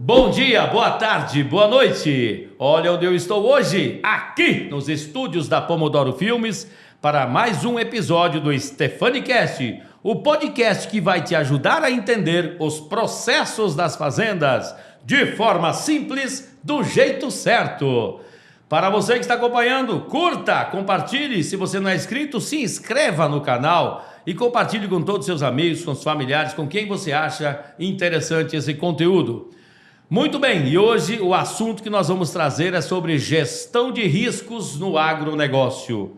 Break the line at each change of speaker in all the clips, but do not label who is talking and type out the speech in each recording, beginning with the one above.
Bom dia, boa tarde, boa noite. Olha onde eu estou hoje, aqui nos estúdios da Pomodoro Filmes, para mais um episódio do StefaniCast, o podcast que vai te ajudar a entender os processos das fazendas de forma simples, do jeito certo. Para você que está acompanhando, curta, compartilhe. Se você não é inscrito, se inscreva no canal e compartilhe com todos os seus amigos, com os familiares, com quem você acha interessante esse conteúdo. Muito bem, e hoje o assunto que nós vamos trazer é sobre gestão de riscos no agronegócio.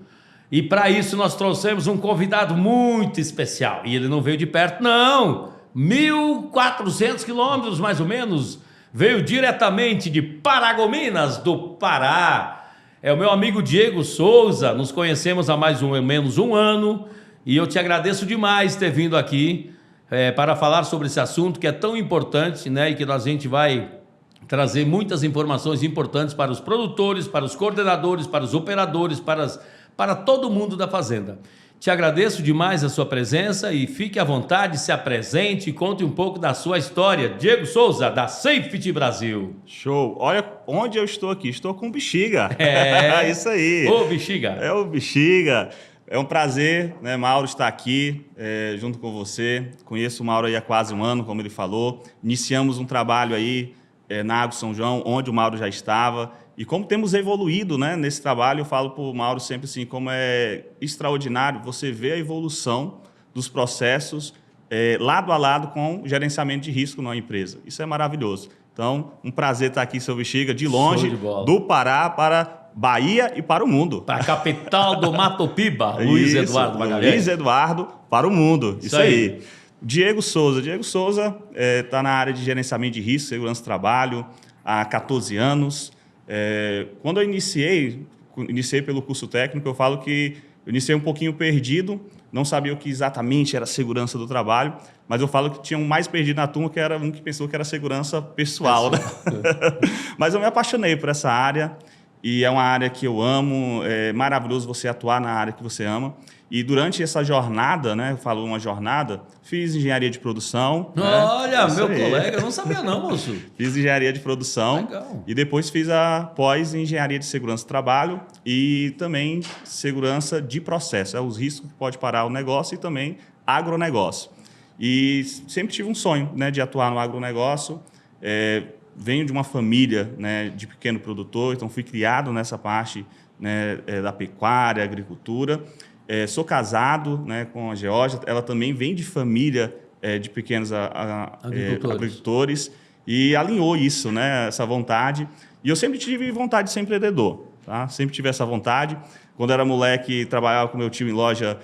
E para isso nós trouxemos um convidado muito especial. E ele não veio de perto, não. 1.400 quilômetros, mais ou menos. Veio diretamente de Paragominas, do Pará. É o meu amigo Diego Souza. Nos conhecemos há mais ou menos um ano. E eu te agradeço demais ter vindo aqui para falar sobre esse assunto que é tão importante, né? E que a gente vai trazer muitas informações importantes para os produtores, para os coordenadores, para os operadores, para todo mundo da fazenda. Te agradeço demais a sua presença e fique à vontade, se apresente e conte um pouco da sua história. Diego Souza, da Safety Brasil.
Show! Olha onde eu estou aqui. Estou com o Bexiga.
É,
isso aí.
Ô, Bexiga.
É o Bexiga. É um prazer, né, Mauro, estar aqui junto com você. Conheço o Mauro aí há quase um ano, como ele falou. Iniciamos um trabalho aí na Agro São João, onde o Mauro já estava. E como temos evoluído, né, nesse trabalho, eu falo para o Mauro sempre assim, como é extraordinário você ver a evolução dos processos lado a lado com o gerenciamento de risco na empresa. Isso é maravilhoso. Então, um prazer estar aqui, seu Bexiga, de longe, do Pará para Bahia e para o mundo.
Para a capital do Mato Piba, Luiz Eduardo Magalhães.
Luiz Eduardo para o mundo. Isso aí. Diego Souza. Diego Souza está na área de gerenciamento de risco, segurança do trabalho, há 14 anos. Quando eu iniciei pelo curso técnico, eu falo que eu iniciei um pouquinho perdido, não sabia o que exatamente era segurança do trabalho, mas eu falo que tinha um mais perdido na turma, que era um que pensou que era segurança pessoal. Né? Mas eu me apaixonei por essa área, e é uma área que eu amo, é maravilhoso você atuar na área que você ama. E durante essa jornada, né, eu falo uma jornada, fiz engenharia de produção.
Olha, meu colega, eu não sabia não, moço.
Fiz engenharia de produção.
Legal.
E depois fiz a pós em engenharia de segurança do trabalho e também segurança de processo, os riscos que pode parar o negócio e também agronegócio. E sempre tive um sonho, né, de atuar no agronegócio. Venho de uma família, né, de pequeno produtor, então fui criado nessa parte, né, da pecuária, agricultura. Sou casado, né, com a Geórgia, ela também vem de família de pequenos agricultores e alinhou isso, né, essa vontade. E eu sempre tive vontade de ser empreendedor, tá? Sempre tive essa vontade. Quando era moleque, trabalhava com meu tio em loja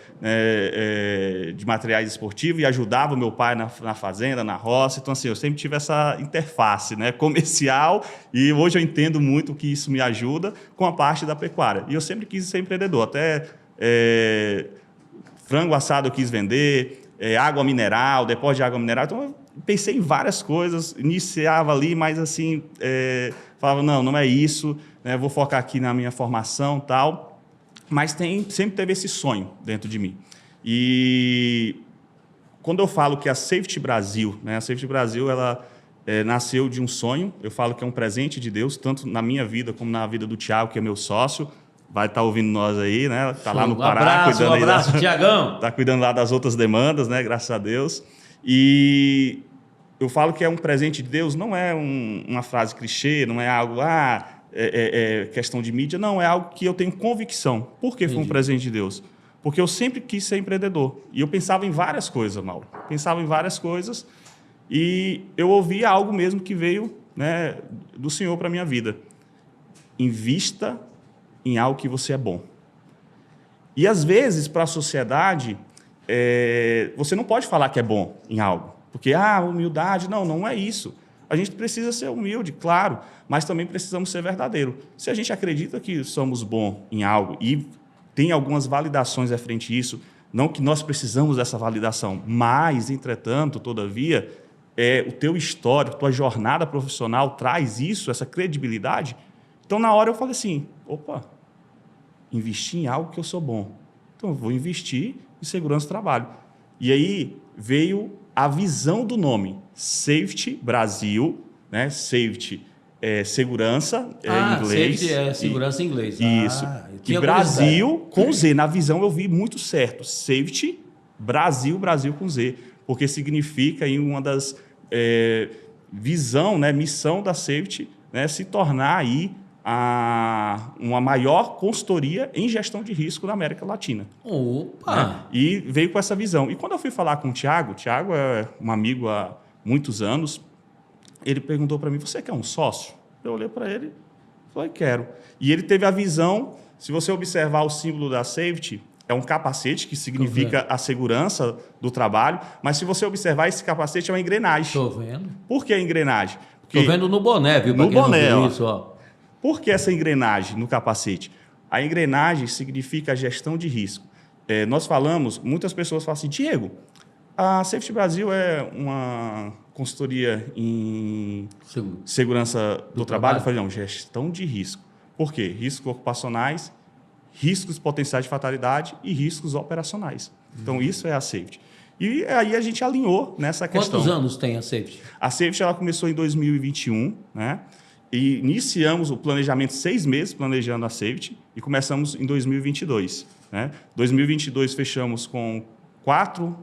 de materiais esportivos e ajudava o meu pai na fazenda, na roça. Então, assim, eu sempre tive essa interface, né, comercial, e hoje eu entendo muito que isso me ajuda com a parte da pecuária. E eu sempre quis ser empreendedor, até frango assado eu quis vender, água mineral, depósito de água mineral. Então, eu pensei em várias coisas, iniciava ali, mas assim, falava, não é isso, né, vou focar aqui na minha formação e tal. Mas sempre teve esse sonho dentro de mim. E quando eu falo que a Safety Brasil, né, a Safety Brasil, ela nasceu de um sonho, eu falo que é um presente de Deus, tanto na minha vida como na vida do Thiago, que é meu sócio, vai estar ouvindo nós aí, né? Está lá no Pará.
Um abraço, Tiagão.
Está cuidando lá das outras demandas, né? Graças a Deus. E eu falo que é um presente de Deus, não é uma frase clichê, não é algo, questão de mídia, não, é algo que eu tenho convicção. Por que foi um presente de Deus? Porque eu sempre quis ser empreendedor. E eu pensava em várias coisas, Mauro. Pensava em várias coisas e eu ouvia algo mesmo que veio, né, do Senhor para a minha vida. Invista em algo que você é bom. E, às vezes, para a sociedade, você não pode falar que é bom em algo. Porque, humildade, não é isso. A gente precisa ser humilde, claro, mas também precisamos ser verdadeiro. Se a gente acredita que somos bons em algo e tem algumas validações referente a isso, não que nós precisamos dessa validação, mas, entretanto, todavia, o teu histórico, tua jornada profissional traz isso, essa credibilidade. Então, na hora eu falei assim, investir em algo que eu sou bom. Então, eu vou investir em segurança do trabalho. E aí veio a visão do nome, Safety Brasil, né? Safety é segurança em inglês.
Safety é segurança em inglês.
Isso. E Brasil com Z. Na visão eu vi muito certo. Safety, Brasil com Z. Porque significa aí uma das visão, né, missão da Safety, né, se tornar aí uma maior consultoria em gestão de risco na América Latina.
Opa!
Né? E veio com essa visão. E quando eu fui falar com o Thiago é um amigo há muitos anos, ele perguntou para mim, você quer um sócio? Eu olhei para ele e falei, quero. E ele teve a visão, se você observar o símbolo da Safety, é um capacete, que significa a segurança do trabalho, mas se você observar, esse capacete é uma engrenagem.
Estou vendo.
Por que a engrenagem?
Estou vendo no boné, viu?
No boné,
não viu isso, ó.
Por que essa engrenagem no capacete? A engrenagem significa a gestão de risco. Nós falamos, muitas pessoas falam assim, Diego, a Safety Brasil é uma consultoria em segurança do trabalho? Eu falei, não, gestão de risco. Por quê? Riscos ocupacionais, riscos potenciais de fatalidade e riscos operacionais. Então, isso é a Safety. E aí a gente alinhou nessa questão.
Quantos anos tem a Safety?
A Safety ela começou em 2021, né? E iniciamos o planejamento 6 meses planejando a Safety e começamos em 2022. Né? 2022 fechamos com 4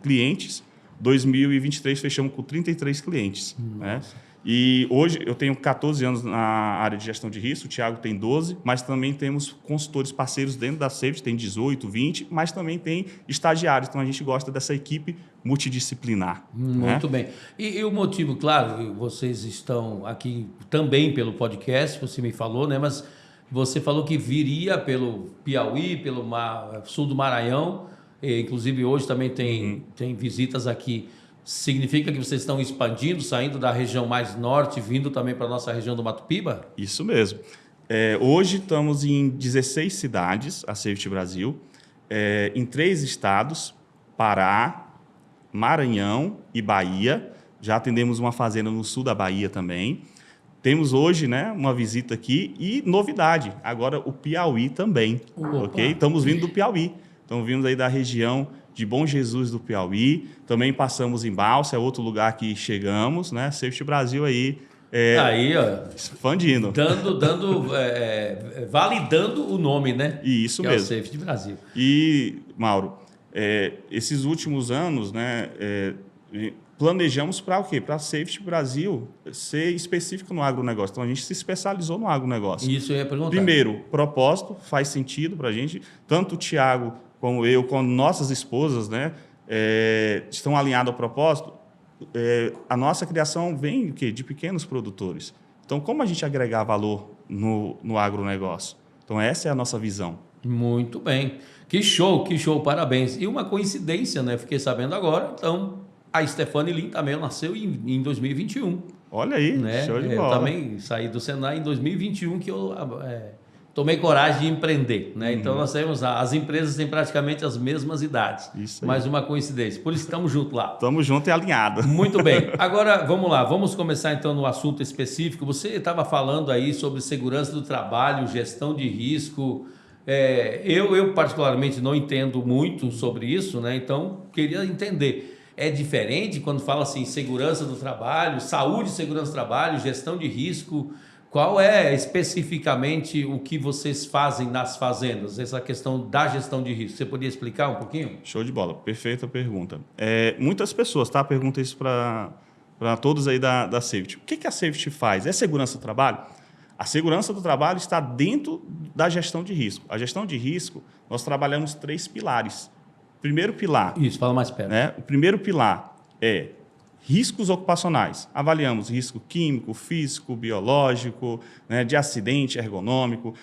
clientes, 2023 fechamos com 33 clientes. Né? E hoje eu tenho 14 anos na área de gestão de risco, o Thiago tem 12, mas também temos consultores parceiros dentro da Safety, tem 18, 20, mas também tem estagiários, então a gente gosta dessa equipe multidisciplinar.
Muito bem. E o motivo, claro, vocês estão aqui também pelo podcast, você me falou, né? Mas você falou que viria pelo Piauí, pelo sul do Maranhão, inclusive hoje também tem visitas aqui. Significa que vocês estão expandindo, saindo da região mais norte, vindo também para a nossa região do Mato Piba?
Isso mesmo. Hoje estamos em 16 cidades, a Safety Brasil, em 3 estados, Pará, Maranhão e Bahia. Já atendemos uma fazenda no sul da Bahia também. Temos hoje, né, uma visita aqui e novidade, agora o Piauí também. Okay? Estamos vindo do Piauí, estamos vindo aí da região de Bom Jesus do Piauí, também passamos em Balsa, é outro lugar que chegamos, né? Safety Brasil aí,
ó,
expandindo.
Validando o nome, né?
E isso
que
mesmo.
É o Safety Brasil.
E, Mauro, esses últimos anos, né, planejamos para o quê? Para a Safety Brasil ser específico no agronegócio. Então, a gente se especializou no agronegócio.
Isso eu ia perguntar.
Primeiro, propósito, faz sentido para a gente, tanto o Thiago como eu, como nossas esposas, né, estão alinhados ao propósito. A nossa criação vem de pequenos produtores. Então, como a gente agregar valor no agronegócio? Então, essa é a nossa visão.
Muito bem. Que show, parabéns. E uma coincidência, né? Fiquei sabendo agora, então, a Stephanie Lin também nasceu em 2021.
Olha aí,
né?
Show de bola.
Eu também saí do Senai em 2021, que eu tomei coragem de empreender, né? Então nós temos as empresas têm praticamente as mesmas idades.
Isso aí.
Mais uma coincidência. Por isso estamos juntos lá.
Estamos juntos e alinhados.
Muito bem. Agora vamos lá, vamos começar então no assunto específico. Você estava falando aí sobre segurança do trabalho, gestão de risco. Eu particularmente não entendo muito sobre isso, né? Então queria entender. É diferente quando fala assim segurança do trabalho, saúde e segurança do trabalho, gestão de risco. Qual é especificamente o que vocês fazem nas fazendas, essa questão da gestão de risco? Você poderia explicar um pouquinho?
Show de bola, perfeita pergunta. Muitas pessoas, tá? Perguntam isso para todos aí da Safety. O que a Safety faz? É segurança do trabalho? A segurança do trabalho está dentro da gestão de risco. A gestão de risco, nós trabalhamos 3 pilares. Primeiro pilar...
Isso, fala mais perto.
Né? O primeiro pilar é riscos ocupacionais. Avaliamos risco químico, físico, biológico, né, de acidente ergonômico.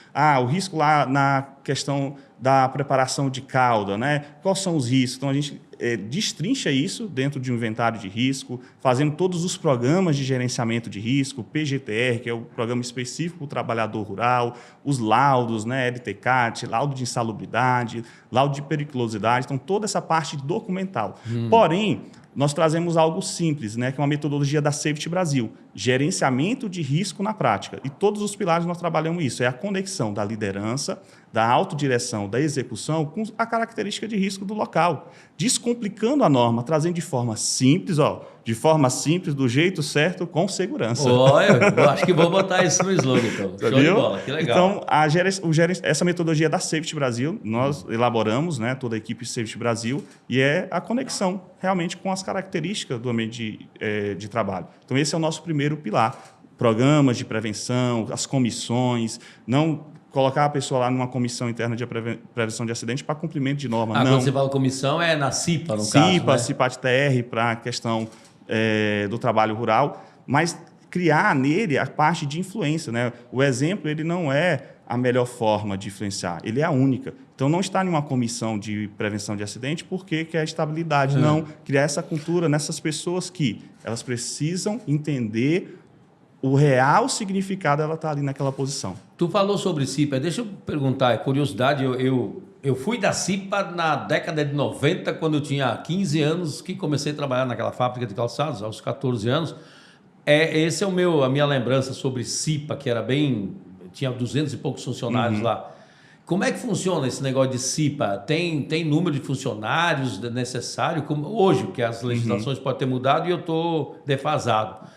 O risco lá na questão da preparação de calda, né? Quais são os riscos? Então, a gente destrincha isso dentro de um inventário de risco, fazendo todos os programas de gerenciamento de risco, PGTR, que é o programa específico para o trabalhador rural, os laudos, né, LTCAT, laudo de insalubridade, laudo de periculosidade, então toda essa parte documental. Porém, nós trazemos algo simples, né, que é uma metodologia da Safety Brasil, gerenciamento de risco na prática. E todos os pilares nós trabalhamos isso, é a conexão da liderança, da autodireção, da execução, com a característica de risco do local, descomplicando a norma, trazendo de forma simples, do jeito certo, com segurança.
Eu acho que vou botar isso no slogan, então. Show de bola, que legal.
Então, essa metodologia da Safety Brasil, nós elaboramos, né, toda a equipe Safety Brasil, e é a conexão realmente com as características do ambiente de trabalho. Então, esse é o nosso primeiro pilar. Programas de prevenção, as comissões, não colocar a pessoa lá numa comissão interna de prevenção de acidente para cumprimento de norma. Não.
Quando você fala comissão, é na CIPA, no caso,
CIPA,
né?
CIPAT-TR, para a questão do trabalho rural, mas criar nele a parte de influência, né? O exemplo, ele não é a melhor forma de influenciar, ele é a única. Então, não está em uma comissão de prevenção de acidente porque quer estabilidade, não. Criar essa cultura nessas pessoas que elas precisam entender o real significado dela estar ali naquela posição.
Tu falou sobre CIPA, deixa eu perguntar, é curiosidade, eu fui da CIPA na década de 90, quando eu tinha 15 anos, que comecei a trabalhar naquela fábrica de calçados, aos 14 anos. Esse é a minha lembrança sobre CIPA, que era tinha 200 e poucos funcionários lá. Como é que funciona esse negócio de CIPA? Tem número de funcionários necessário? Hoje, porque as legislações podem ter mudado e eu estou defasado.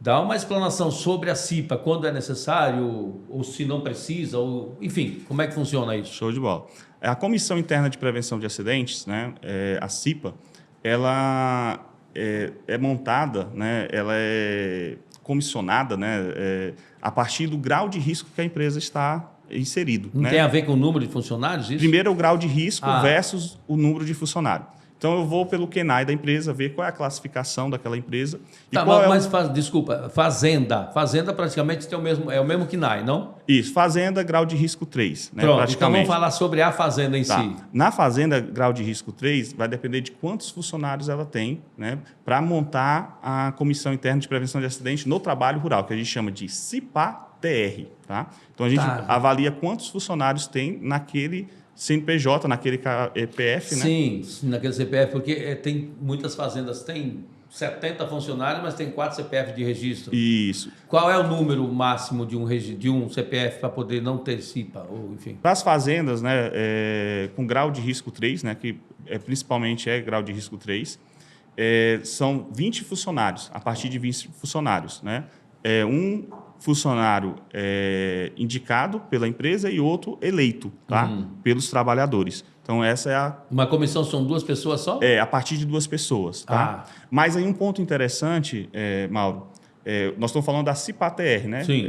Dá uma explanação sobre a CIPA, quando é necessário, ou se não precisa, enfim, como é que funciona isso?
Show de bola. A Comissão Interna de Prevenção de Acidentes, né, a CIPA, ela é montada, né, ela é comissionada, né, a partir do grau de risco que a empresa está inserido.
Não tem a ver com o número de funcionários? Isso?
Primeiro é o grau de risco versus o número de funcionário. Então, eu vou pelo KENAI da empresa, ver qual é a classificação daquela empresa.
Desculpa, fazenda. Fazenda praticamente é o mesmo KENAI, não?
Isso, fazenda, grau de risco 3. Né,
Pronto,
praticamente.
então vamos falar sobre a fazenda em si.
Na fazenda, grau de risco 3, vai depender de quantos funcionários ela tem, né, para montar a Comissão Interna de Prevenção de Acidente no trabalho rural, que a gente chama de CIPA-TR. Tá? Então, a gente avalia quantos funcionários tem naquele CNPJ, naquele EPF, né?
Sim, naquele CPF, porque tem muitas fazendas, tem 70 funcionários, mas tem 4 CPF de registro.
Isso.
Qual é o número máximo de um CPF para poder não ter CIPA? Enfim.
Para as fazendas, né, com grau de risco 3, né, que principalmente é grau de risco 3, são 20 funcionários, a partir de 20 funcionários. Né? Um funcionário indicado pela empresa e outro eleito, tá? Pelos trabalhadores. Então, essa é
Uma comissão são 2 pessoas só?
A partir de 2 pessoas. Tá? Mas aí um ponto interessante, Mauro, nós estamos falando da CIPA-TR, né?
Sim.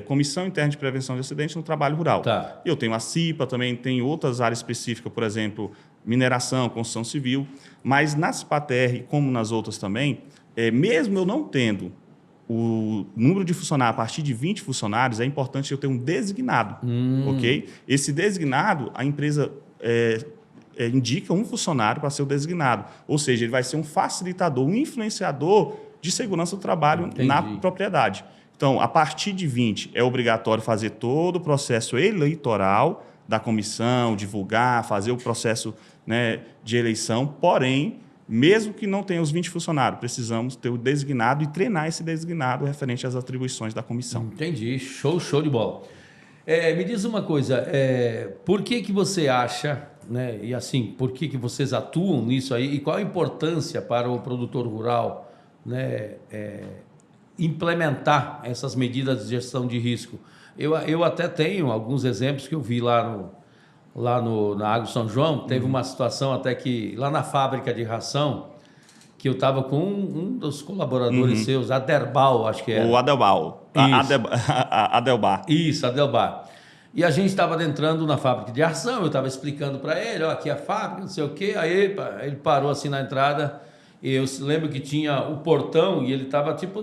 Comissão Interna de Prevenção de Acidentes no Trabalho Rural.
Tá.
Eu tenho a CIPA, também tem outras áreas específicas, por exemplo, mineração, construção civil. Mas na CIPA-TR, como nas outras também, mesmo eu não tendo o número de funcionários a partir de 20 funcionários, é importante eu ter um designado, ok? Esse designado, a empresa indica um funcionário para ser o designado, ou seja, ele vai ser um facilitador, um influenciador de segurança do trabalho na propriedade. Então, a partir de 20, é obrigatório fazer todo o processo eleitoral da comissão, divulgar, fazer o processo, né, de eleição, porém, mesmo que não tenha os 20 funcionários, precisamos ter o designado e treinar esse designado referente às atribuições da comissão.
Entendi. Show de bola. Me diz uma coisa, por que você acha, né, e assim, por que vocês atuam nisso aí, e qual a importância para o produtor rural, né, implementar essas medidas de gestão de risco? Eu até tenho alguns exemplos que eu vi lá na Agro São João. Teve uma situação até que, lá na fábrica de ração, que eu estava com um dos colaboradores seus, Aderbal, acho que era.
O Adelbal. Adelbar.
Isso, Adelbar. E a gente estava adentrando na fábrica de ração, eu estava explicando para ele, aqui é a fábrica, não sei o quê. Aí ele parou assim na entrada, e eu lembro que tinha o portão, e ele estava tipo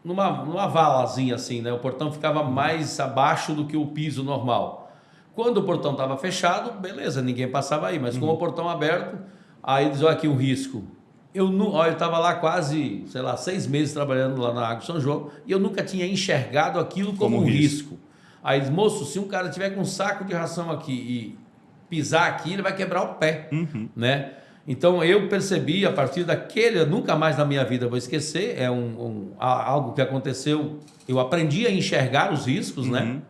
numa valazinha assim, né? O portão ficava mais abaixo do que o piso normal. Quando o portão estava fechado, beleza, ninguém passava aí. Mas com o portão aberto, aí diz, olha aqui um risco. Eu estava lá quase, 6 meses trabalhando lá na Agro São João, e eu nunca tinha enxergado aquilo como um risco. Aí diz, moço, se um cara tiver com um saco de ração aqui e pisar aqui, ele vai quebrar o pé, né? Então, eu percebi, a partir daquele, nunca mais na minha vida vou esquecer, algo que aconteceu, eu aprendi a enxergar os riscos, né?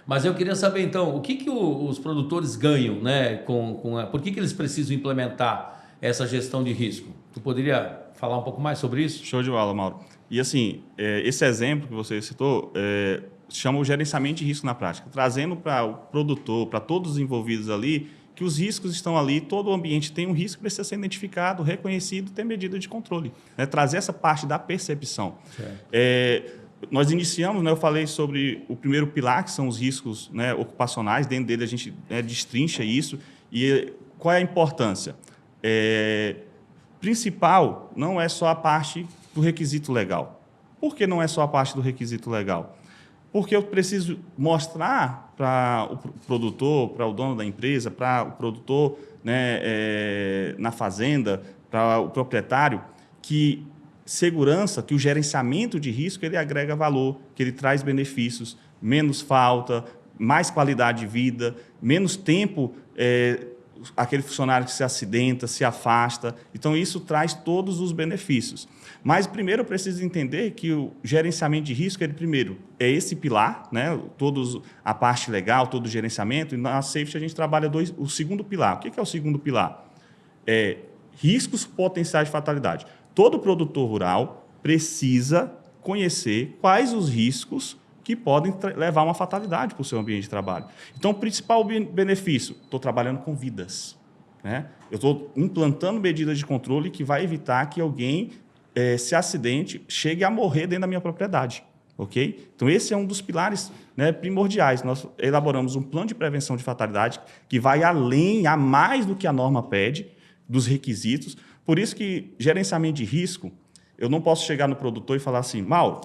Mas eu queria saber, então, o que, que os produtores ganham, né? Por que, que eles precisam implementar essa gestão de risco? Tu poderia falar um pouco mais sobre isso?
Show de bola, Mauro. E assim, esse exemplo que você citou chama o gerenciamento de risco na prática, trazendo para o produtor, para todos os envolvidos ali, que os riscos estão ali, todo o ambiente tem um risco que precisa ser identificado, reconhecido, ter medida de controle. Né? Trazer essa parte da percepção. Nós iniciamos, né, eu falei sobre o primeiro pilar, que são os riscos, né, ocupacionais, dentro dele a gente destrincha isso. E qual é a importância? Principal não é só a parte do requisito legal. Por que não é só a parte do requisito legal? Porque eu preciso mostrar para o produtor, para o dono da empresa, para o produtor, né, na fazenda, para o proprietário, que segurança, que o gerenciamento de risco ele agrega valor, que ele traz benefícios, menos falta, mais qualidade de vida, menos tempo aquele funcionário que se acidenta, se afasta. Então, isso traz todos os benefícios. Mas, primeiro, eu preciso entender que o gerenciamento de risco, ele, primeiro, é esse pilar, né? A parte legal, todo o gerenciamento, e na Safety a gente trabalha o segundo pilar. O que é o segundo pilar? Riscos potenciais de fatalidade. Todo produtor rural precisa conhecer quais os riscos que podem levar a uma fatalidade para o seu ambiente de trabalho. Então, o principal benefício, estou trabalhando com vidas. Né? Eu estou implantando medidas de controle que vai evitar que alguém se acidente, chegue a morrer dentro da minha propriedade. Okay? Então, esse é um dos pilares, né, primordiais. Nós elaboramos um plano de prevenção de fatalidade que vai além, a mais do que a norma pede, dos requisitos. Por isso que gerenciamento de risco, eu não posso chegar no produtor e falar assim, Mauro,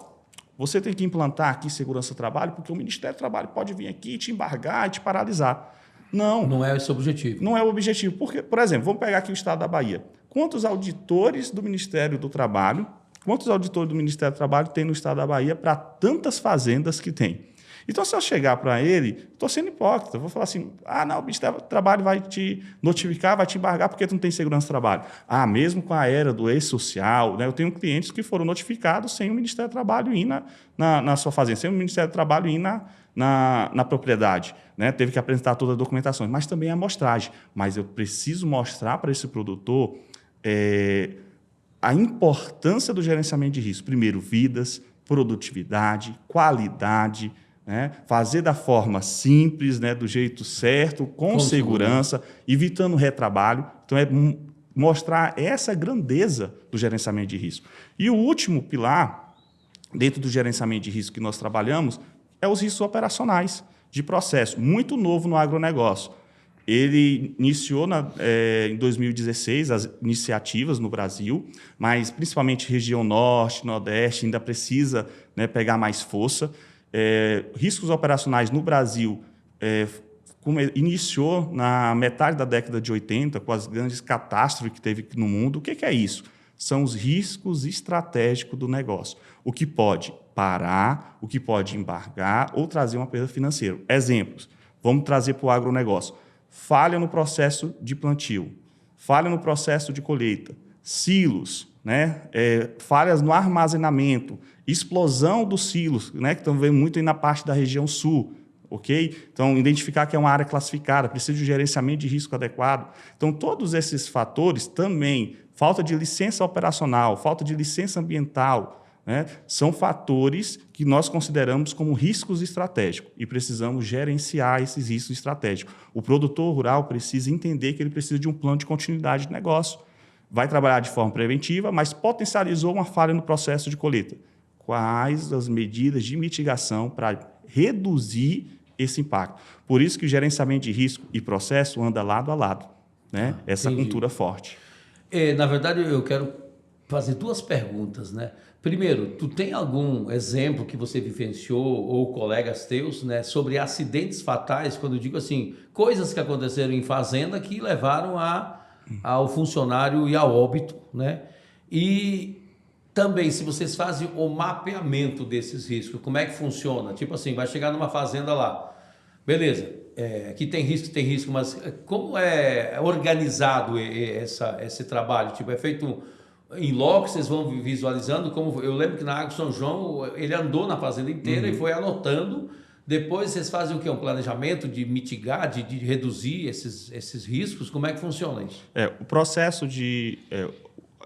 você tem que implantar aqui segurança do trabalho, porque o Ministério do Trabalho pode vir aqui te embargar e te paralisar. Não.
Não é esse o objetivo.
Não é o objetivo. Porque, por exemplo, vamos pegar aqui o estado da Bahia. Quantos auditores do Ministério do Trabalho, tem no estado da Bahia para tantas fazendas que tem? Então, se eu chegar para ele, estou sendo hipócrita, vou falar assim, não, o Ministério do Trabalho vai te notificar, vai te embargar porque tu não tem segurança do trabalho. Mesmo com a era do e-social, né, eu tenho clientes que foram notificados sem o Ministério do Trabalho ir na sua fazenda, sem o Ministério do Trabalho ir na propriedade. Né, teve que apresentar toda a documentação, mas também a amostragem. Mas eu preciso mostrar para esse produtor a importância do gerenciamento de risco. Primeiro, vidas, produtividade, qualidade, né? Fazer da forma simples, né? Do jeito certo, com segurança, evitando retrabalho. Então, é mostrar essa grandeza do gerenciamento de risco. E o último pilar, dentro do gerenciamento de risco que nós trabalhamos, é os riscos operacionais de processo, muito novo no agronegócio. Ele iniciou em 2016 as iniciativas no Brasil, mas principalmente região norte, nordeste, ainda precisa, né, pegar mais força. Riscos operacionais no Brasil iniciou na metade da década de 80, com as grandes catástrofes que teve no mundo. O que é isso? São os riscos estratégicos do negócio. O que pode parar, o que pode embargar ou trazer uma perda financeira. Exemplos. Vamos trazer para o agronegócio. Falha no processo de plantio, falha no processo de colheita, silos, né? Falhas no armazenamento, explosão dos silos, né? Que estão vendo muito aí na parte da região sul. Okay? Então, identificar que é uma área classificada, precisa de um gerenciamento de risco adequado. Então, todos esses fatores também, falta de licença operacional, falta de licença ambiental, né, são fatores que nós consideramos como riscos estratégicos e precisamos gerenciar esses riscos estratégicos. O produtor rural precisa entender que ele precisa de um plano de continuidade de negócio. Vai trabalhar de forma preventiva, mas potencializou uma falha no processo de colheita. Quais as medidas de mitigação para reduzir esse impacto? Por isso que o gerenciamento de risco e processo anda lado a lado, né? Essa cultura forte.
Na verdade, eu quero fazer duas perguntas, né? Primeiro, tu tem algum exemplo que você vivenciou ou colegas teus, né, sobre acidentes fatais, quando eu digo assim, coisas que aconteceram em fazenda que levaram ao funcionário e ao óbito, né? E também, se vocês fazem o mapeamento desses riscos, como é que funciona? Tipo assim, vai chegar numa fazenda lá, beleza, aqui tem risco, mas como é organizado esse trabalho? Tipo, é feito em loco, vocês vão visualizando, como eu lembro que na Água São João, ele andou na fazenda inteira e foi anotando Depois vocês fazem o quê? Um planejamento de mitigar, de reduzir esses riscos? Como é que funciona isso?
O processo de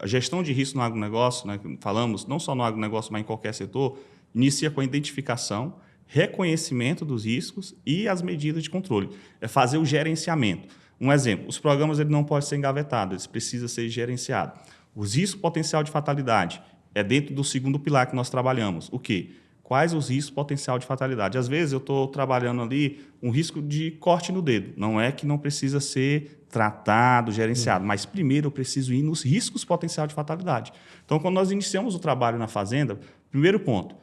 a gestão de risco no agronegócio, né, que falamos, não só no agronegócio, mas em qualquer setor, inicia com a identificação, reconhecimento dos riscos e as medidas de controle. É fazer o gerenciamento. Um exemplo, os programas ele não podem ser engavetados, eles precisam ser gerenciados. Os riscos potencial de fatalidade é dentro do segundo pilar que nós trabalhamos. O quê? Quais os riscos potencial de fatalidade? Às vezes eu estou trabalhando ali um risco de corte no dedo. Não é que não precisa ser tratado, gerenciado, mas primeiro eu preciso ir nos riscos potencial de fatalidade. Então, quando nós iniciamos o trabalho na fazenda, primeiro ponto,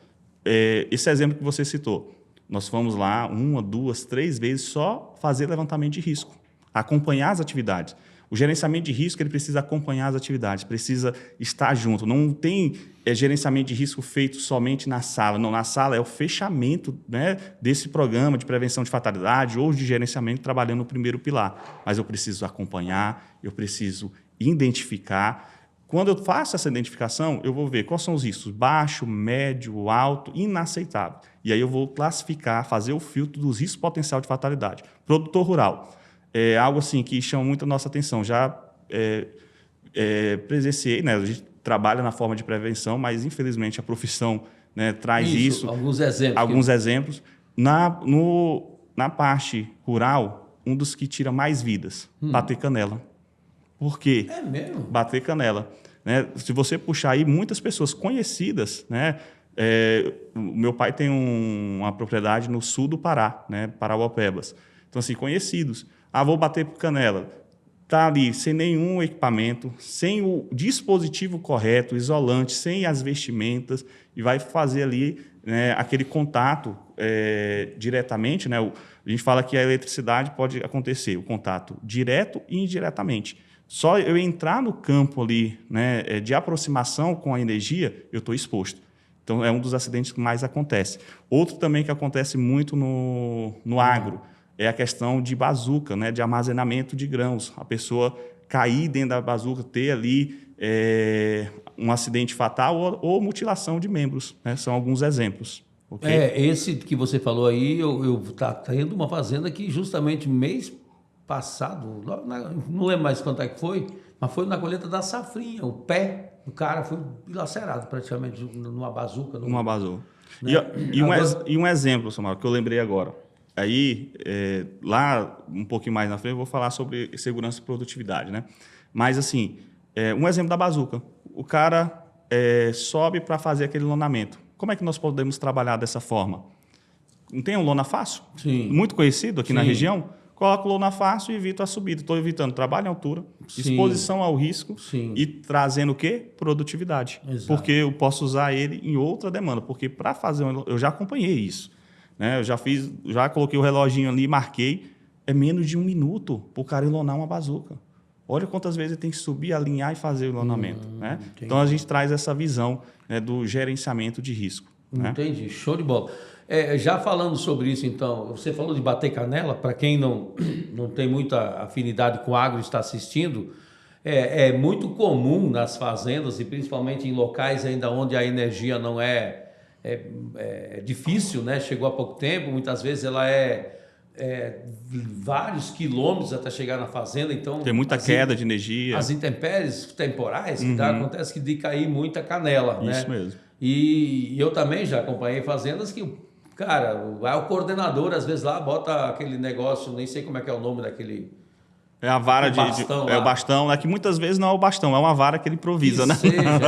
esse exemplo que você citou, nós fomos lá 1, 2, 3 vezes só fazer levantamento de risco, acompanhar as atividades. O gerenciamento de risco ele precisa acompanhar as atividades, precisa estar junto. Não tem gerenciamento de risco feito somente na sala. Não, na sala é o fechamento, né, desse programa de prevenção de fatalidade ou de gerenciamento trabalhando no primeiro pilar. Mas eu preciso acompanhar, eu preciso identificar. Quando eu faço essa identificação, eu vou ver quais são os riscos: baixo, médio, alto, inaceitável. E aí eu vou classificar, fazer o filtro dos riscos potencial de fatalidade. Produtor rural. É algo assim que chama muito a nossa atenção. Já presenciei, né? A gente trabalha na forma de prevenção, mas infelizmente a profissão, né, traz isso. Alguns exemplos. Na parte rural, um dos que tira mais vidas, bater canela. Por quê?
É mesmo?
Bater canela. Né? Se você puxar aí, muitas pessoas conhecidas, né? O meu pai tem uma propriedade no sul do Pará, né? Parauapebas. Então, assim, conhecidos. Vou bater por canela. Está ali sem nenhum equipamento, sem o dispositivo correto, isolante, sem as vestimentas, e vai fazer ali, né, aquele contato diretamente. Né? A gente fala que a eletricidade pode acontecer, o contato direto e indiretamente. Só eu entrar no campo ali, né, de aproximação com a energia, eu estou exposto. Então, é um dos acidentes que mais acontece. Outro também que acontece muito no agro, é a questão de bazuca, né, de armazenamento de grãos. A pessoa cair dentro da bazuca, ter ali um acidente fatal ou mutilação de membros. Né? São alguns exemplos. Okay?
Esse que você falou aí, eu tá tendo uma fazenda que justamente mês passado, não lembro mais quanto é que foi, mas foi na colheita da safrinha. O pé do cara foi dilacerado praticamente numa bazuca.
Uma bazuca.
Né?
E um exemplo, Samuel, que eu lembrei agora. Aí, lá, um pouquinho mais na frente, eu vou falar sobre segurança e produtividade, né? Mas, assim, um exemplo da bazuca. O cara sobe para fazer aquele lonamento. Como é que nós podemos trabalhar dessa forma? Não tem um lona fácil?
Sim.
Muito conhecido aqui na região? Coloco o lona fácil e evito a subida. Estou evitando trabalho em altura, exposição ao risco e trazendo o quê? Produtividade. Exato. Porque eu posso usar ele em outra demanda. Porque para fazer... Eu já acompanhei isso. Né? Eu já coloquei o reloginho ali, marquei. É menos de 1 minuto para o cara ilonar uma bazuca. Olha quantas vezes ele tem que subir, alinhar e fazer o ilonamento. Né? Então, a gente traz essa visão, né, do gerenciamento de risco.
Entendi.
Né?
Show de bola. Já falando sobre isso, então, você falou de bater canela. Para quem não tem muita afinidade com agro e está assistindo, é muito comum nas fazendas, e principalmente em locais ainda onde a energia não é difícil, né? Chegou há pouco tempo, muitas vezes ela vários quilômetros até chegar na fazenda, então...
Tem muita queda de energia.
As intempéries temporais, que acontece que de cair muita canela, né?
Isso mesmo.
E eu também já acompanhei fazendas que, cara, o coordenador às vezes lá bota aquele negócio, nem sei como é que é o nome daquele...
É a vara o bastão, né? Que muitas vezes não é o bastão, é uma vara que ele improvisa, né?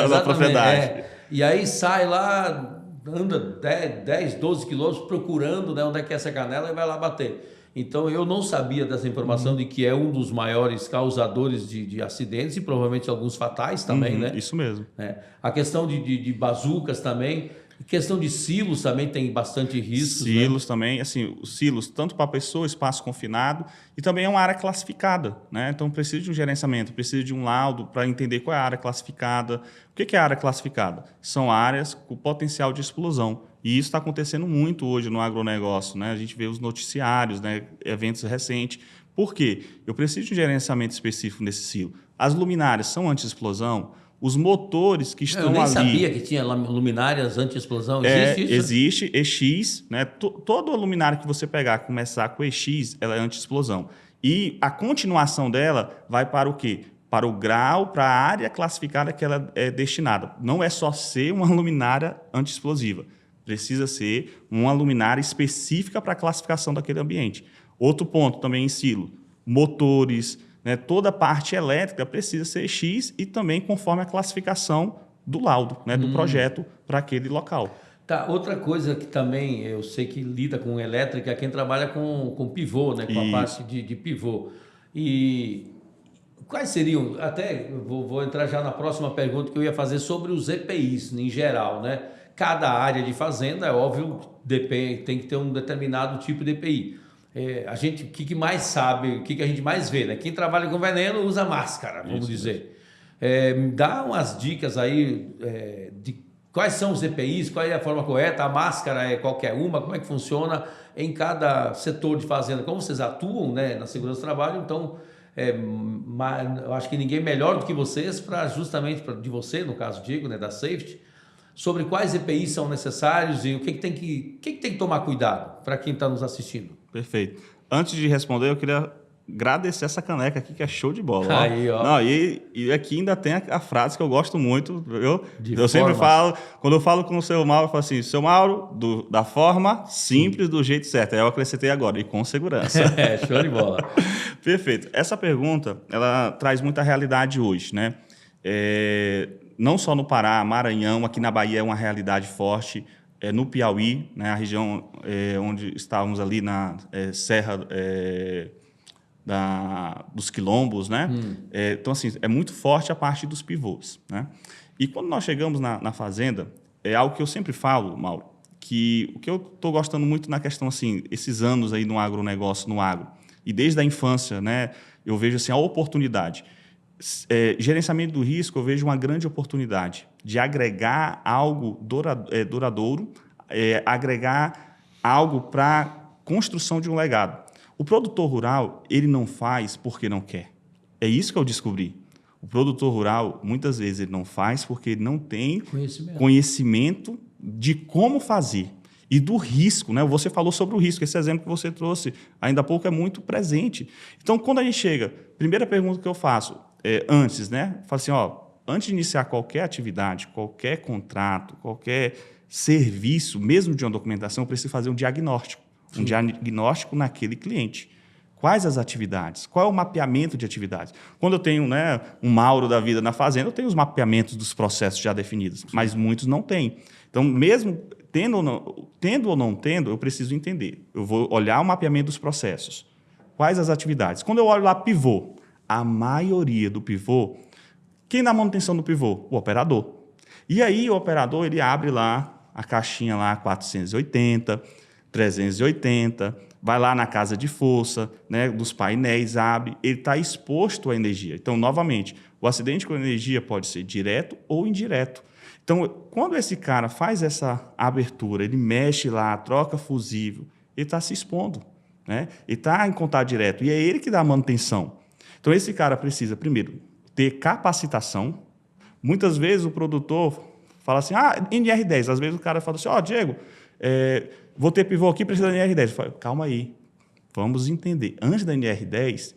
Da propriedade.
E aí sai lá... anda 10, 12 quilômetros procurando, né, onde é que é essa canela e vai lá bater. Então, eu não sabia dessa informação de que é um dos maiores causadores de acidentes e provavelmente alguns fatais também, né?
Isso mesmo.
A questão de bazucas também, questão de silos também tem bastante risco.
Silos, né? Também, assim, os silos, tanto para a pessoa, espaço confinado, e também é uma área classificada, né? Então, precisa de um gerenciamento, precisa de um laudo para entender qual é a área classificada. O que é a área classificada? São áreas com potencial de explosão. E isso está acontecendo muito hoje no agronegócio, né? A gente vê os noticiários, né? Eventos recentes. Por quê? Eu preciso de um gerenciamento específico nesse silo. As luminárias são anti-explosão? os motores que estão ali...
Eu nem sabia que tinha luminárias anti-explosão. Existe isso?
Existe, EX, né? Toda luminária que você pegar, começar com EX, ela é anti-explosão. E a continuação dela vai para o quê? Para o grau, para a área classificada que ela é destinada. Não é só ser uma luminária anti-explosiva. Precisa ser uma luminária específica para a classificação daquele ambiente. Outro ponto também em silo, motores, né, toda a parte elétrica precisa ser X e também conforme a classificação do laudo, né, do projeto para aquele local.
Tá, outra coisa que também eu sei que lida com elétrica é quem trabalha com pivô, né, com a parte de pivô. E quais seriam, até vou entrar já na próxima pergunta que eu ia fazer sobre os EPIs em geral, né? Cada área de fazenda, é óbvio, tem que ter um determinado tipo de EPI. A gente, o que mais sabe, o que a gente mais vê, né? Quem trabalha com veneno usa máscara, vamos dizer. Me dá umas dicas aí de quais são os EPIs, qual é a forma correta, a máscara é qualquer uma, como é que funciona em cada setor de fazenda, como vocês atuam, né, na segurança do trabalho, então eu acho que ninguém melhor do que vocês de você, no caso Diego, né, da Safety, sobre quais EPIs são necessários e o que tem que tomar cuidado para quem está nos assistindo.
Perfeito. Antes de responder, eu queria agradecer essa caneca aqui, que é show de bola.
Aí, ó.
Não, e aqui ainda tem a frase que eu gosto muito. Eu sempre falo, quando eu falo com o seu Mauro, eu falo assim, seu Mauro, da forma simples, do jeito certo. Aí eu acrescentei agora, e com segurança.
Show de bola.
Perfeito. Essa pergunta, ela traz muita realidade hoje, né? Não só no Pará, Maranhão, aqui na Bahia é uma realidade forte, no Piauí, né, a região onde estávamos ali na Serra dos Quilombos, né? Então, assim, é muito forte a parte dos pivôs, né? E quando nós chegamos na fazenda, é algo que eu sempre falo, Mauro, que o que eu estou gostando muito na questão, assim, esses anos aí no agronegócio, no agro, e desde a infância, né, eu vejo assim, a oportunidade. Gerenciamento do risco, eu vejo uma grande oportunidade de agregar algo duradouro, agregar algo para construção de um legado. O produtor rural, ele não faz porque não quer. É isso que eu descobri. O produtor rural, muitas vezes, ele não faz porque ele não tem conhecimento de como fazer e do risco, né? Você falou sobre o risco, esse exemplo que você trouxe ainda há pouco é muito presente. Então, quando a gente chega, primeira pergunta que eu faço, antes, né? Falo assim, antes de iniciar qualquer atividade, qualquer contrato, qualquer serviço, mesmo de uma documentação, eu preciso fazer um diagnóstico. Sim. Um diagnóstico naquele cliente. Quais as atividades? Qual é o mapeamento de atividades? Quando eu tenho, né, um Mauro da vida na fazenda, eu tenho os mapeamentos dos processos já definidos, mas muitos não têm. Então, mesmo tendo ou não tendo, eu preciso entender. Eu vou olhar o mapeamento dos processos. Quais as atividades? Quando eu olho lá pivô, a maioria do pivô, quem dá manutenção do pivô? O operador. E aí o operador ele abre lá a caixinha lá 480, 380, vai lá na casa de força, né, dos painéis, abre, ele está exposto à energia. Então, novamente, o acidente com energia pode ser direto ou indireto. Então, quando esse cara faz essa abertura, ele mexe lá, troca fusível, ele está se expondo, né? Ele está em contato direto e é ele que dá a manutenção. Então, esse cara precisa, primeiro, ter capacitação. Muitas vezes o produtor fala assim, NR10. Às vezes o cara fala assim, Diego, vou ter pivô aqui, precisa da NR10. Eu falo, calma aí, vamos entender. Antes da NR10,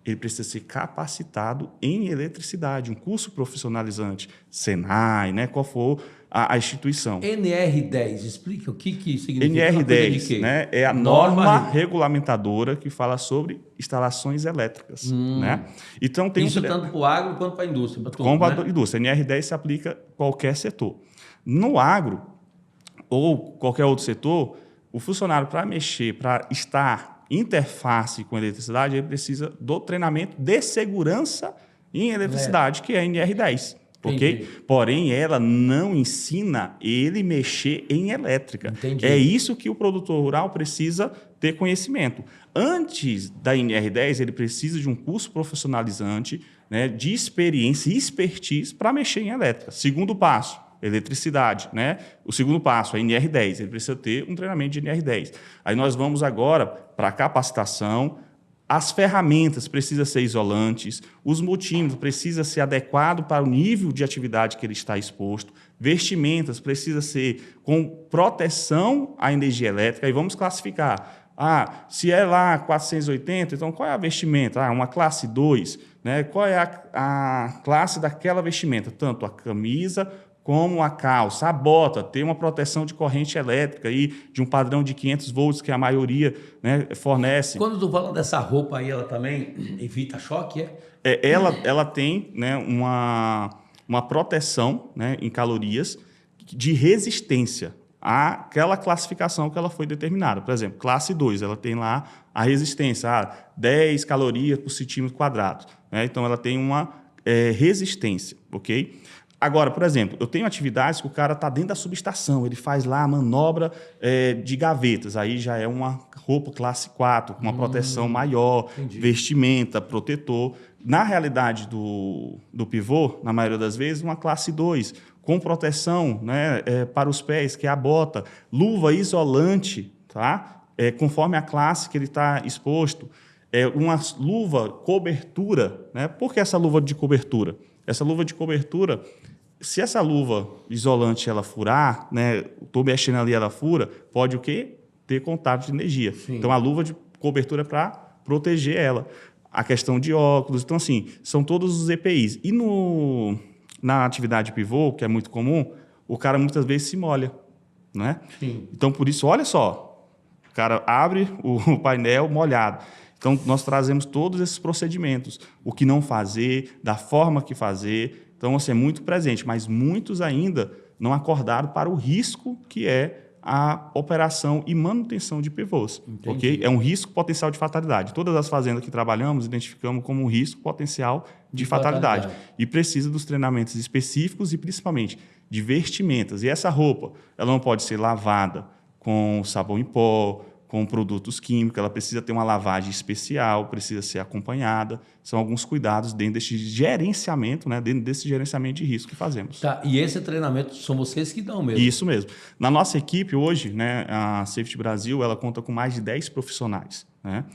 ele precisa ser capacitado em eletricidade, um curso profissionalizante, Senai, né, qual for a instituição.
NR10, explica o que significa.
NR10, né, é a norma regulamentadora que fala sobre instalações elétricas. Né? Então, tem
isso tanto para o agro quanto para a indústria.
Como para a indústria. A NR10 se aplica a qualquer setor. No agro, ou qualquer outro setor, o funcionário, para mexer, para estar interface com eletricidade, ele precisa do treinamento de segurança em eletricidade, que é a NR10. Okay? Porém, ela não ensina ele mexer em elétrica. Entendi. É isso que o produtor rural precisa ter conhecimento. Antes da NR10, ele precisa de um curso profissionalizante, né, de experiência e expertise para mexer em elétrica. Segundo passo, eletricidade, né? O segundo passo, a NR10, ele precisa ter um treinamento de NR10. Aí nós vamos agora para a capacitação, As ferramentas precisam ser isolantes, os multímetros precisam ser adequados para o nível de atividade que ele está exposto, vestimentas precisam ser com proteção à energia elétrica, e vamos classificar. Se é lá 480, então qual é a vestimenta? Uma classe 2, né? Qual é a classe daquela vestimenta? Tanto a camisa como a calça, a bota, tem uma proteção de corrente elétrica aí, de um padrão de 500 volts que a maioria, né, fornece.
Quando tu fala dessa roupa aí, ela também evita choque,
Ela tem, né, uma proteção, né, em calorias de resistência àquela classificação que ela foi determinada. Por exemplo, classe 2, ela tem lá a resistência, 10 calorias por centímetro quadrado, né? Então, ela tem uma resistência, ok? Agora, por exemplo, eu tenho atividades que o cara está dentro da subestação, ele faz lá a manobra de gavetas, aí já é uma roupa classe 4, com uma proteção maior,
entendi.
Vestimenta, protetor. Na realidade do pivô, na maioria das vezes, uma classe 2, com proteção, né, para os pés, que é a bota, luva isolante, tá? Conforme a classe que ele está exposto, uma luva cobertura, né? Por que essa luva de cobertura? Essa luva de cobertura, se essa luva isolante ela furar, né, estou mexendo ali, ela fura, pode o quê? Ter contato de energia.
Sim.
Então, a luva de cobertura é para proteger ela. A questão de óculos, então, assim, são todos os EPIs. E na atividade pivô, que é muito comum, o cara muitas vezes se molha, né?
Sim.
Então, por isso, olha só, o cara abre o painel molhado. Então, nós trazemos todos esses procedimentos, o que não fazer, da forma que fazer. Então, assim, é muito presente, mas muitos ainda não acordaram para o risco que é a operação e manutenção de pivôs. Okay? É um risco potencial de fatalidade. Todas as fazendas que trabalhamos identificamos como um risco potencial de fatalidade. E precisa dos treinamentos específicos e, principalmente, de vestimentas. E essa roupa, ela não pode ser lavada com sabão em pó, com produtos químicos, ela precisa ter uma lavagem especial, precisa ser acompanhada. São alguns cuidados dentro desse gerenciamento, né? Dentro desse gerenciamento de risco que fazemos.
Tá, e esse treinamento são vocês que dão mesmo?
Isso mesmo. Na nossa equipe hoje, né, a Safety Brasil, ela conta com mais de 10 profissionais, né?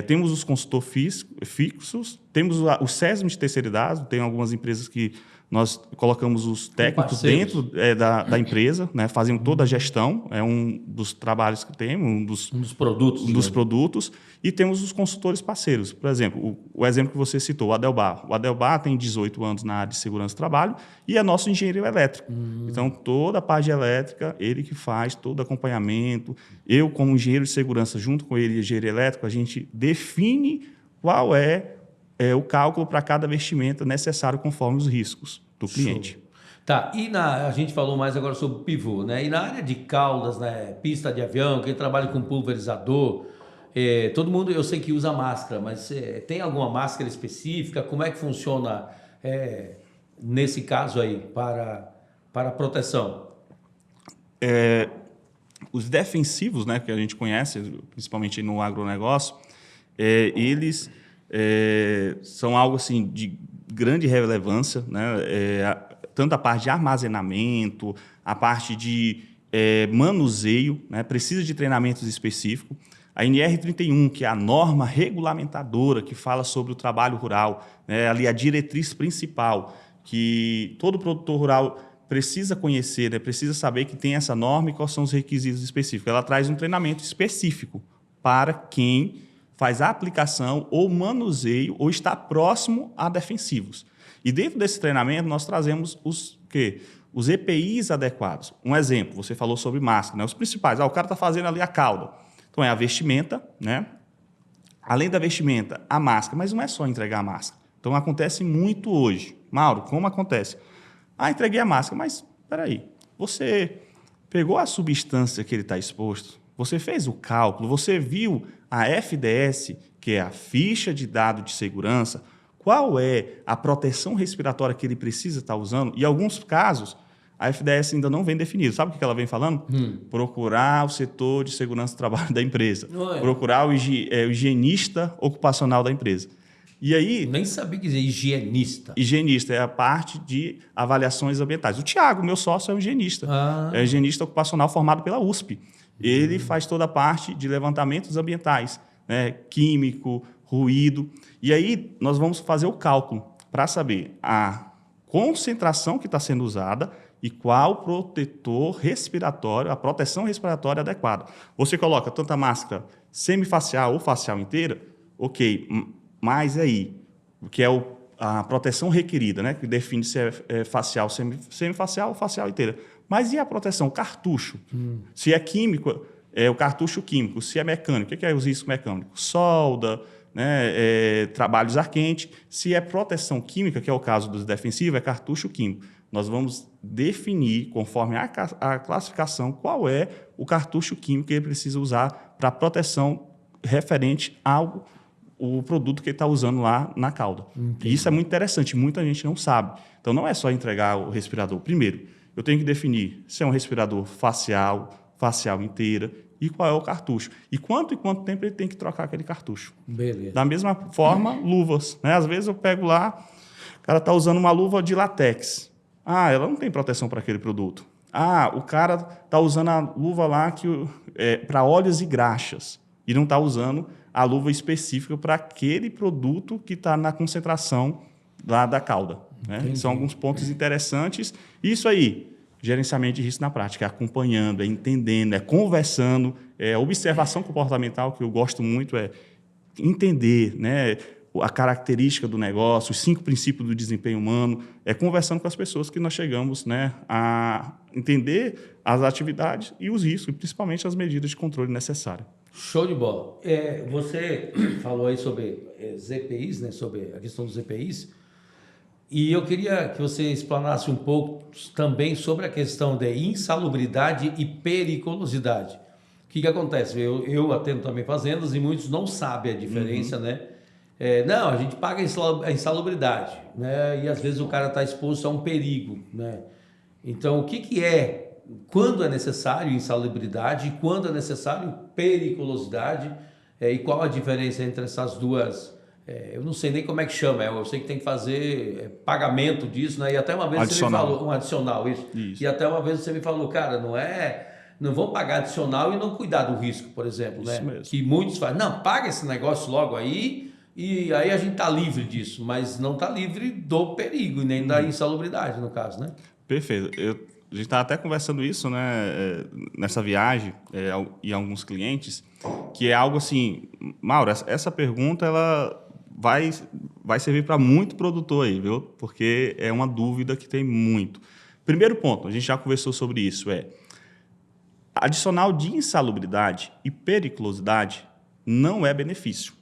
Temos os consultores fixos, temos o SESM de terceira idade, tem algumas empresas que nós colocamos os técnicos dentro da empresa, né, fazem toda a gestão, é um dos trabalhos que temos, um dos produtos, e temos os consultores parceiros. Por exemplo, o exemplo que você citou, o Adelbar. O Adelbar tem 18 anos na área de segurança do trabalho e é nosso engenheiro elétrico. Então, toda a parte elétrica, ele que faz todo o acompanhamento. Eu, como engenheiro de segurança, junto com ele, engenheiro elétrico, a gente define qual é o cálculo para cada vestimenta necessário conforme os riscos do cliente.
Tá, e a gente falou mais agora sobre o pivô, né? E na área de caudas, né? Pista de avião, quem trabalha com pulverizador, todo mundo eu sei que usa máscara, mas tem alguma máscara específica? Como é que funciona nesse caso aí para proteção?
Os defensivos, né, que a gente conhece, principalmente no agronegócio, eles são algo assim de grande relevância, né? Tanto a parte de armazenamento, a parte de manuseio, né? Precisa de treinamentos específicos. A NR31, que é a norma regulamentadora que fala sobre o trabalho rural, né? Ali a diretriz principal, que todo produtor rural precisa conhecer, né? Precisa saber que tem essa norma e quais são os requisitos específicos. Ela traz um treinamento específico para quem faz a aplicação ou manuseio ou está próximo a defensivos. E dentro desse treinamento nós trazemos os EPIs adequados. Um exemplo, você falou sobre máscara, né? Os principais. O cara está fazendo ali a cauda. Então, é a vestimenta, né? Além da vestimenta, a máscara. Mas não é só entregar a máscara. Então, acontece muito hoje. Mauro, como acontece? Entreguei a máscara, mas, espera aí, você pegou a substância que ele está exposto, você fez o cálculo, você viu a FDS, que é a ficha de dado de segurança, qual é a proteção respiratória que ele precisa estar usando? E, em alguns casos, a FDS ainda não vem definida. Sabe o que ela vem falando? Procurar o setor de segurança do trabalho da empresa. Procurar o higienista ocupacional da empresa. E aí,
nem sabia que dizer higienista.
Higienista é a parte de avaliações ambientais. O Tiago, meu sócio, é um higienista. É higienista ocupacional formado pela USP. Ele faz toda a parte de levantamentos ambientais, né? Químico, ruído. E aí nós vamos fazer o cálculo para saber a concentração que está sendo usada e qual protetor respiratório, a proteção respiratória adequada. Você coloca tanto a máscara semifacial ou facial inteira, ok, mas aí, o que é a proteção requerida, né, que define se é facial, semifacial ou facial inteira. Mas e a proteção cartucho? Se é químico, é o cartucho químico. Se é mecânico, o que é os riscos mecânicos? Solda, né, trabalhos ar quente. Se é proteção química, que é o caso dos defensivos, é cartucho químico. Nós vamos definir, conforme a classificação, qual é o cartucho químico que ele precisa usar para proteção referente ao produto que ele está usando lá na cauda. Entendi. E isso é muito interessante, muita gente não sabe. Então, não é só entregar o respirador. Primeiro, eu tenho que definir se é um respirador facial inteira, e qual é o cartucho. E quanto tempo ele tem que trocar aquele cartucho.
Beleza.
Da mesma forma, luvas. Né? Às vezes eu pego lá, o cara está usando uma luva de látex. Ela não tem proteção para aquele produto. O cara está usando a luva lá para óleos e graxas e não está usando a luva específica para aquele produto que está na concentração lá da cauda. Né? São alguns pontos interessantes. Isso aí, gerenciamento de risco na prática, é acompanhando, é entendendo, é conversando, é observação comportamental, que eu gosto muito, é entender, né, a característica do negócio, os 5 princípios do desempenho humano, é conversando com as pessoas que nós chegamos, né, a entender as atividades e os riscos, e principalmente as medidas de controle necessárias.
Show de bola. Você falou aí sobre ZPIs, né, sobre a questão dos ZPIs, e eu queria que você explanasse um pouco também sobre a questão de insalubridade e periculosidade. O que acontece? Eu atendo também fazendas e muitos não sabem a diferença, né? Não, a gente paga a insalubridade, né? E às vezes o cara está exposto a um perigo, né? Então, o que é, quando é necessário insalubridade e quando é necessário periculosidade, e qual a diferença entre essas duas? Eu não sei nem como é que chama, eu sei que tem que fazer pagamento disso, né? E até uma vez você me falou, um adicional, isso. E até uma vez você me falou, cara, não vão pagar adicional e não cuidar do risco, por exemplo,
isso
né?
Mesmo.
Que muitos fazem, não, paga esse negócio logo aí, e aí a gente está livre disso, mas não está livre do perigo e nem da insalubridade, no caso, né?
Perfeito. A gente estava até conversando isso, né, nessa viagem e alguns clientes, que é algo assim, Mauro, essa pergunta ela vai servir para muito produtor aí, viu? Porque é uma dúvida que tem muito. Primeiro ponto, a gente já conversou sobre isso, adicional de insalubridade e periculosidade não é benefício.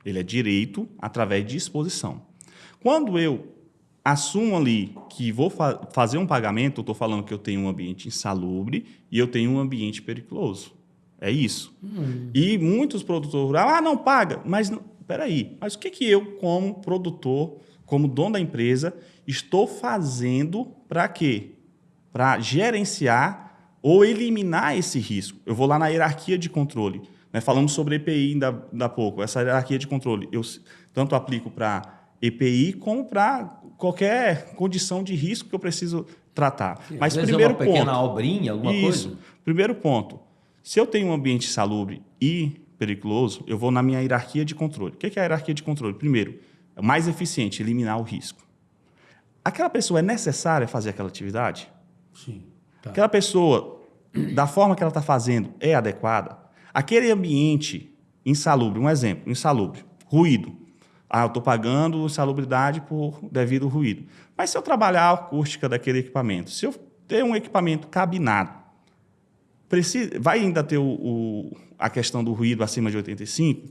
Ele é direito através de exposição. Quando eu assumo ali que vou fazer um pagamento, eu estou falando que eu tenho um ambiente insalubre e eu tenho um ambiente periculoso. É isso. E muitos produtores rurais, não paga, mas peraí, mas o que eu, como produtor, como dono da empresa, estou fazendo para quê? Para gerenciar ou eliminar esse risco. Eu vou lá na hierarquia de controle. Falamos sobre EPI ainda há pouco. Essa hierarquia de controle eu tanto aplico para EPI como para qualquer condição de risco que eu preciso tratar.
Sim,
mas
primeiro ponto, uma pequena obrinha, alguma coisa?
Primeiro ponto. Se eu tenho um ambiente insalubre e periculoso, eu vou na minha hierarquia de controle. O que é a hierarquia de controle? Primeiro, é mais eficiente, eliminar o risco. Aquela pessoa é necessária fazer aquela atividade?
Sim. Tá.
Aquela pessoa, da forma que ela está fazendo, é adequada? Aquele ambiente insalubre, um exemplo, insalubre, ruído. Eu estou pagando insalubridade devido ao ruído. Mas se eu trabalhar a acústica daquele equipamento, se eu ter um equipamento cabinado, vai ainda ter a questão do ruído acima de 85?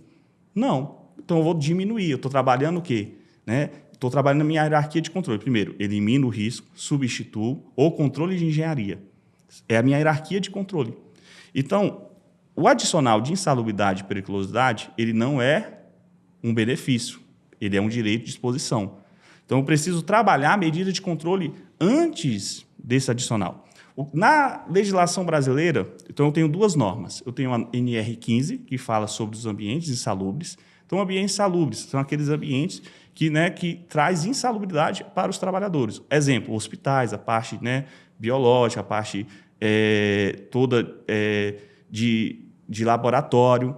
Não. Então, eu vou diminuir. Eu estou trabalhando o quê? Estou trabalhando na minha hierarquia de controle. Primeiro, elimino o risco, substituo, ou controle de engenharia. É a minha hierarquia de controle. Então, o adicional de insalubridade e periculosidade, ele não é um benefício, ele é um direito de exposição. Então, eu preciso trabalhar a medida de controle antes desse adicional. Na legislação brasileira, então eu tenho 2 normas. Eu tenho a NR15, que fala sobre os ambientes insalubres. Então, ambientes insalubres são aqueles ambientes que traz insalubridade para os trabalhadores. Exemplo, hospitais, a parte biológica, a parte toda de laboratório.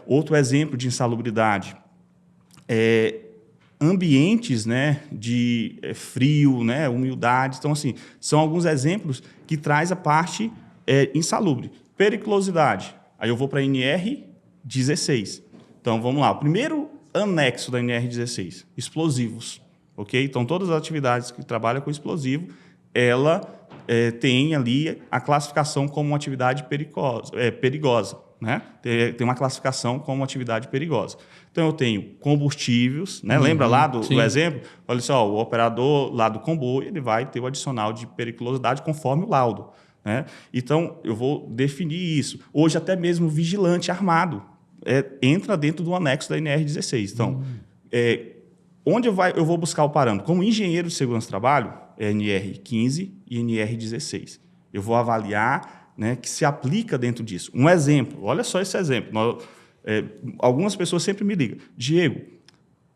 Outro exemplo de insalubridade, ambientes, né, de frio, né, umidade. Então, assim, são alguns exemplos que traz a parte insalubre. Periculosidade. Aí eu vou para a NR16. Então, vamos lá. O primeiro anexo da NR16, explosivos. Ok? Então, todas as atividades que trabalham com explosivo, ela tem ali a classificação como uma atividade perigosa. Né? Tem uma classificação como atividade perigosa. Então, eu tenho combustíveis, né? Lembra lá do exemplo? Olha só, o operador lá do comboio ele vai ter o adicional de periculosidade conforme o laudo. Né? Então, eu vou definir isso. Hoje, até mesmo o vigilante armado entra dentro do anexo da NR16. Então, onde eu vou buscar o parâmetro? Como engenheiro de segurança do trabalho, é NR15 e NR16. Eu vou avaliar, né, que se aplica dentro disso. Um exemplo, olha só esse exemplo. Algumas pessoas sempre me ligam. Diego,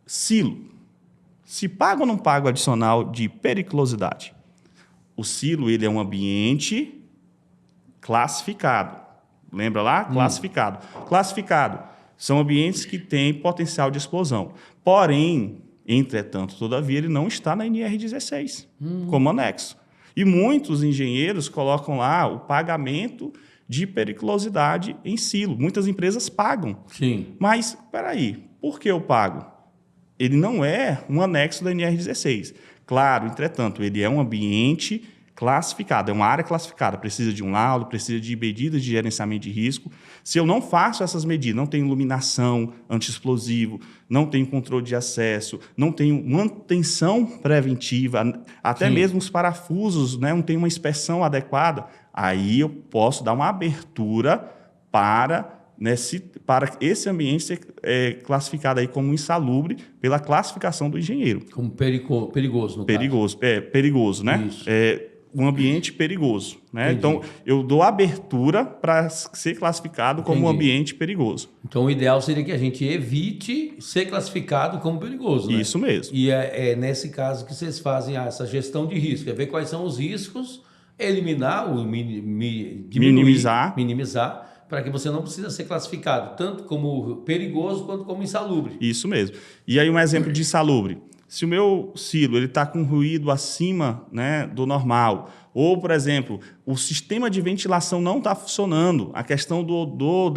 silo, se paga ou não paga o adicional de periculosidade? O silo ele é um ambiente classificado. Lembra lá? Classificado. Classificado. São ambientes que têm potencial de explosão. Porém, entretanto, todavia, ele não está na NR16 como anexo. E muitos engenheiros colocam lá o pagamento de periculosidade em silo. Muitas empresas pagam.
Sim.
Mas, espera aí, por que eu pago? Ele não é um anexo da NR16. Claro, entretanto, ele é um ambiente classificado, é uma área classificada, precisa de um laudo, precisa de medidas de gerenciamento de risco. Se eu não faço essas medidas, não tenho iluminação anti-explosivo, não tenho controle de acesso, não tenho manutenção preventiva, até mesmo os parafusos, né, não tem uma inspeção adequada, aí eu posso dar uma abertura para esse ambiente ser classificado aí como insalubre pela classificação do engenheiro.
Como perigoso, no caso.
Perigoso, né?
Isso.
Um ambiente perigoso. Né? Então, eu dou abertura para ser classificado como um ambiente perigoso.
Então, o ideal seria que a gente evite ser classificado como perigoso. Né?
Isso mesmo.
E é nesse caso que vocês fazem essa gestão de risco, é ver quais são os riscos, eliminar, minimizar, para que você não precisa ser classificado, tanto como perigoso quanto como insalubre.
Isso mesmo. E aí um exemplo de insalubre. Se o meu silo está com ruído acima, né, do normal, ou, por exemplo, o sistema de ventilação não está funcionando, a questão do odor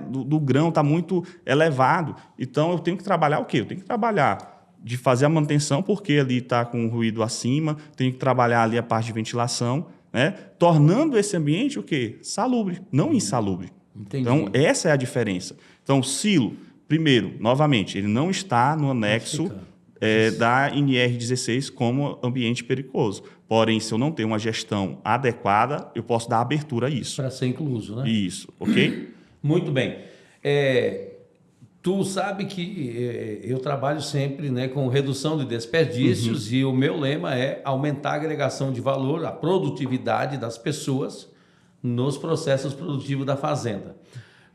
do grão está muito elevado, então eu tenho que trabalhar o quê? Eu tenho que trabalhar de fazer a manutenção, porque ali está com ruído acima, tenho que trabalhar ali a parte de ventilação, né, tornando esse ambiente o quê? Salubre, não insalubre.
Entendi.
Então, essa é a diferença. Então, o silo, primeiro, novamente, ele não está no anexo da NR16 como ambiente perigoso. Porém, se eu não tenho uma gestão adequada, eu posso dar abertura a isso.
Para ser incluso, né?
Isso, ok?
Muito bem. Tu sabe que eu trabalho sempre, né, com redução de desperdícios e o meu lema é aumentar a agregação de valor, a produtividade das pessoas nos processos produtivos da fazenda.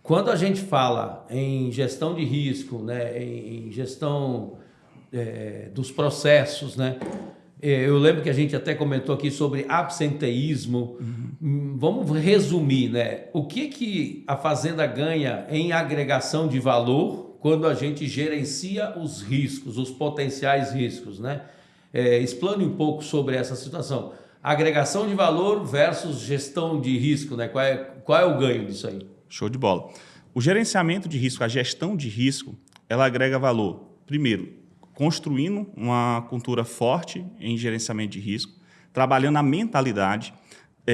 Quando a gente fala em gestão de risco, né, em gestão dos processos, né? Eu lembro que a gente até comentou aqui sobre absenteísmo. Vamos resumir, né? O que a fazenda ganha em agregação de valor quando a gente gerencia os riscos, os potenciais riscos, né? Explane um pouco sobre essa situação. Agregação de valor versus gestão de risco, né? Qual é o ganho disso aí?
Show de bola. O gerenciamento de risco, a gestão de risco, ela agrega valor. Primeiro, construindo uma cultura forte em gerenciamento de risco, trabalhando a mentalidade,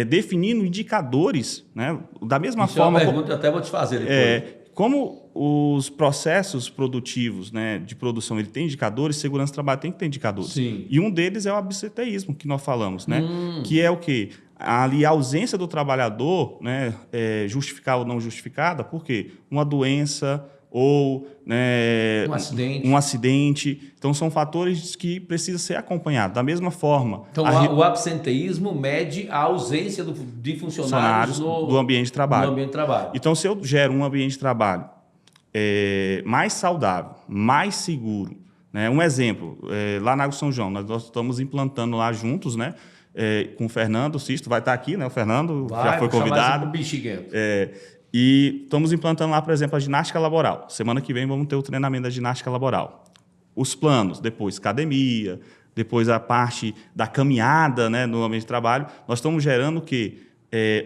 definindo indicadores, né? Da mesma forma.
É uma pergunta que eu até vou te fazer depois.
Como os processos produtivos, né, de produção ele tem indicadores, segurança do trabalho tem que ter indicadores.
Sim.
E um deles é o absenteísmo, que nós falamos, né? Que é o quê? Ali a ausência do trabalhador, né, justificada ou não justificada, por quê? Uma doença ou, né, um acidente. Então, são fatores que precisam ser acompanhados. Da mesma forma...
Então, o absenteísmo mede a ausência de funcionários
do ambiente de trabalho.
No ambiente de trabalho.
Então, se eu gero um ambiente de trabalho mais saudável, mais seguro, né? Um exemplo, lá na Água São João, nós estamos implantando lá juntos, né? Com o Fernando, o Sisto vai estar aqui, né? O Fernando já foi convidado. E estamos implantando lá, por exemplo, a ginástica laboral. Semana que vem vamos ter o treinamento da ginástica laboral. Os planos, depois academia, depois a parte da caminhada, né, no ambiente de trabalho. Nós estamos gerando o quê?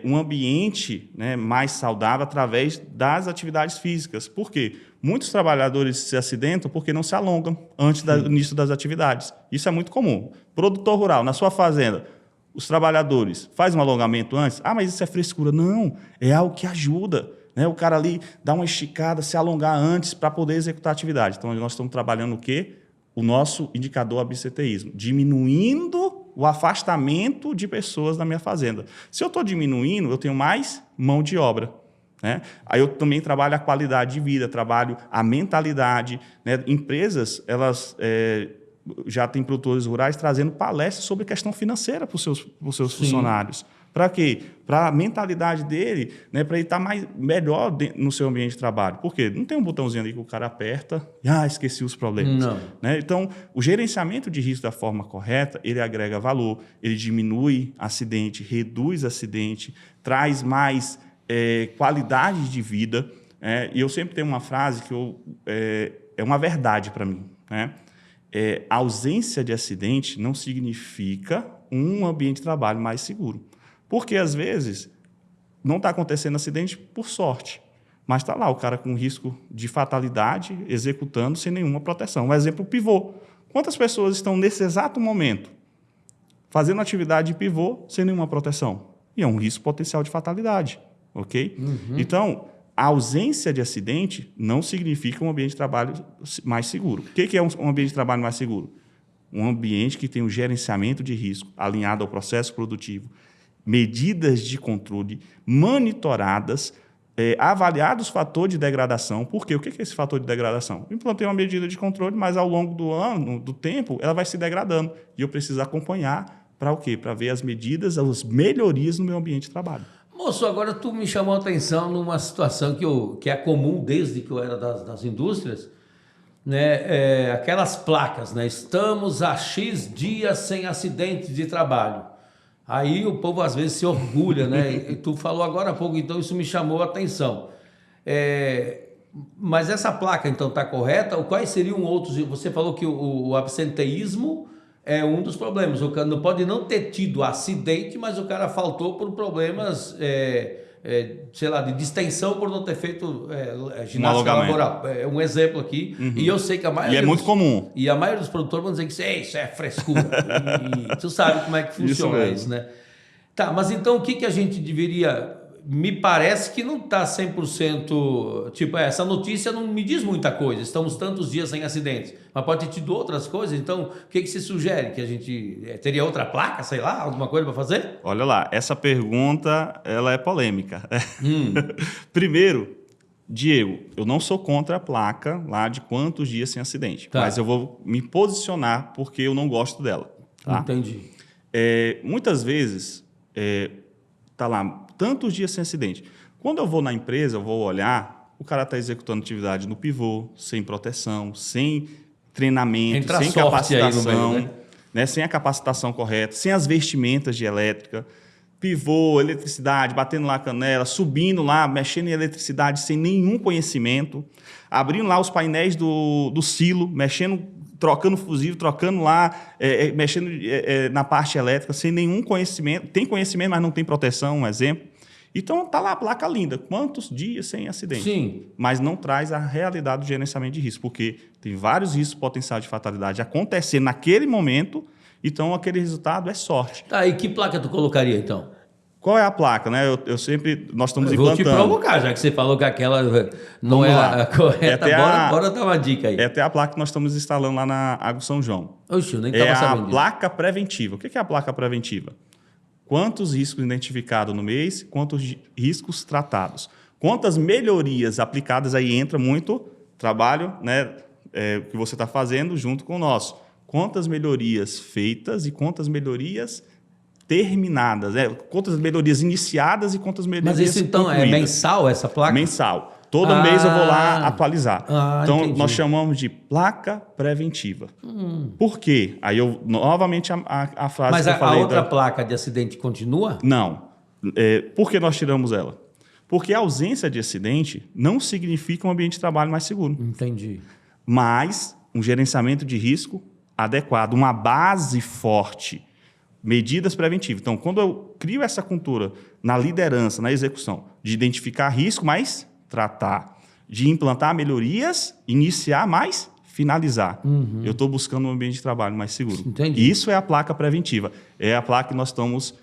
Um ambiente, né, mais saudável através das atividades físicas. Por quê? Muitos trabalhadores se acidentam porque não se alongam antes do início das atividades. Isso é muito comum. Produtor rural, na sua fazenda, os trabalhadores fazem um alongamento antes? Ah, mas isso é frescura. Não, é algo que ajuda, né? O cara ali dá uma esticada, se alongar antes para poder executar a atividade. Então, nós estamos trabalhando o quê? O nosso indicador absenteísmo, diminuindo o afastamento de pessoas da minha fazenda. Se eu estou diminuindo, eu tenho mais mão de obra, né? Aí eu também trabalho a qualidade de vida, trabalho a mentalidade, né? Empresas, elas já têm produtores rurais trazendo palestras sobre questão financeira para os seus funcionários. Para quê? Para a mentalidade dele, né, para ele estar melhor no seu ambiente de trabalho. Por quê? Não tem um botãozinho ali que o cara aperta e esqueci os problemas.
Não.
Né? Então, o gerenciamento de risco da forma correta, ele agrega valor, ele diminui acidente, reduz acidente, traz mais qualidade de vida. E eu sempre tenho uma frase que é uma verdade para mim, né? A ausência de acidente não significa um ambiente de trabalho mais seguro. Porque, às vezes, não está acontecendo acidente por sorte, mas está lá o cara com risco de fatalidade, executando sem nenhuma proteção. Um exemplo, o pivô. Quantas pessoas estão, nesse exato momento, fazendo atividade de pivô sem nenhuma proteção? E é um risco potencial de fatalidade, ok? Uhum. Então, a ausência de acidente não significa um ambiente de trabalho mais seguro. O que é um ambiente de trabalho mais seguro? Um ambiente que tem um gerenciamento de risco alinhado ao processo produtivo, medidas de controle monitoradas, avaliados os fatores de degradação. Por quê? O que é esse fator de degradação? Eu implantei uma medida de controle, mas ao longo do tempo, ela vai se degradando. E eu preciso acompanhar para o quê? Para ver as medidas, as melhorias no meu ambiente de trabalho.
Moço, agora tu me chamou a atenção numa situação que é comum desde que eu era das indústrias, né? Aquelas placas, né? Estamos há X dias sem acidentes de trabalho. Aí o povo às vezes se orgulha, né? E tu falou agora há pouco, então isso me chamou a atenção. Mas essa placa então está correta? Ou quais seriam outros? Você falou que o absenteísmo é um dos problemas. O cara não pode não ter tido acidente, mas o cara faltou por problemas, sei lá, de distensão por não ter feito ginástica laboral. É um exemplo aqui. Uhum. E eu sei que a maioria...
E é muito comum.
E a maioria dos produtores vão dizer que isso é frescura. E tu sabe como é que funciona isso, né? Tá, mas então o que a gente deveria... Me parece que não está 100%... Tipo, essa notícia não me diz muita coisa. Estamos tantos dias sem acidentes. Mas pode ter tido outras coisas. Então, o que se sugere? Que a gente teria outra placa, sei lá? Alguma coisa para fazer?
Olha lá, essa pergunta ela é polêmica. Primeiro, Diego, eu não sou contra a placa lá de quantos dias sem acidente. Tá. Mas eu vou me posicionar porque eu não gosto dela. Tá?
Entendi.
Muitas vezes, tá lá... tantos dias sem acidente. Quando eu vou na empresa, eu vou olhar, o cara está executando atividade no pivô, sem proteção, sem treinamento, sem capacitação, meio, né? Sem a capacitação correta, sem as vestimentas de elétrica, pivô, eletricidade, batendo lá a canela, subindo lá, mexendo em eletricidade sem nenhum conhecimento, abrindo lá os painéis do silo, mexendo, trocando fusível, trocando lá, mexendo na parte elétrica, sem nenhum conhecimento. Tem conhecimento, mas não tem proteção, um exemplo. Então, está lá a placa linda. Quantos dias sem acidente?
Sim.
Mas não traz a realidade do gerenciamento de risco, porque tem vários riscos potenciais de fatalidade acontecendo naquele momento, então aquele resultado é sorte.
Tá, e que placa tu colocaria, então?
Qual é a placa, né? Nós estamos implantando.
Vou te provocar, já que você falou que aquela não é a correta. Bora dar uma dica aí.
É até a placa que nós estamos instalando lá na Água São João.
Oxe, eu nem estava sabendo.
É a placa preventiva. O que é a placa preventiva? Quantos riscos identificados no mês, quantos riscos tratados. Quantas melhorias aplicadas, aí entra muito trabalho, né, que você está fazendo junto com o nosso. Quantas melhorias feitas e quantas melhorias terminadas, quantas melhorias iniciadas e quantas melhorias
concluídas. Mas isso então é mensal, essa placa?
Mensal. Todo mês eu vou lá atualizar. Então,
entendi.
Nós chamamos de placa preventiva. Por quê? Aí eu, novamente, a frase que eu falei...
Mas a outra placa de acidente continua?
Não. Por que nós tiramos ela? Porque a ausência de acidente não significa um ambiente de trabalho mais seguro.
Entendi.
Mas um gerenciamento de risco adequado, uma base forte, medidas preventivas. Então, quando eu crio essa cultura na liderança, na execução, de identificar risco, mas tratar, de implantar melhorias, iniciar, mas finalizar. Eu estou buscando um ambiente de trabalho mais seguro.
Entendi.
Isso é a placa preventiva. É a placa que nós estamos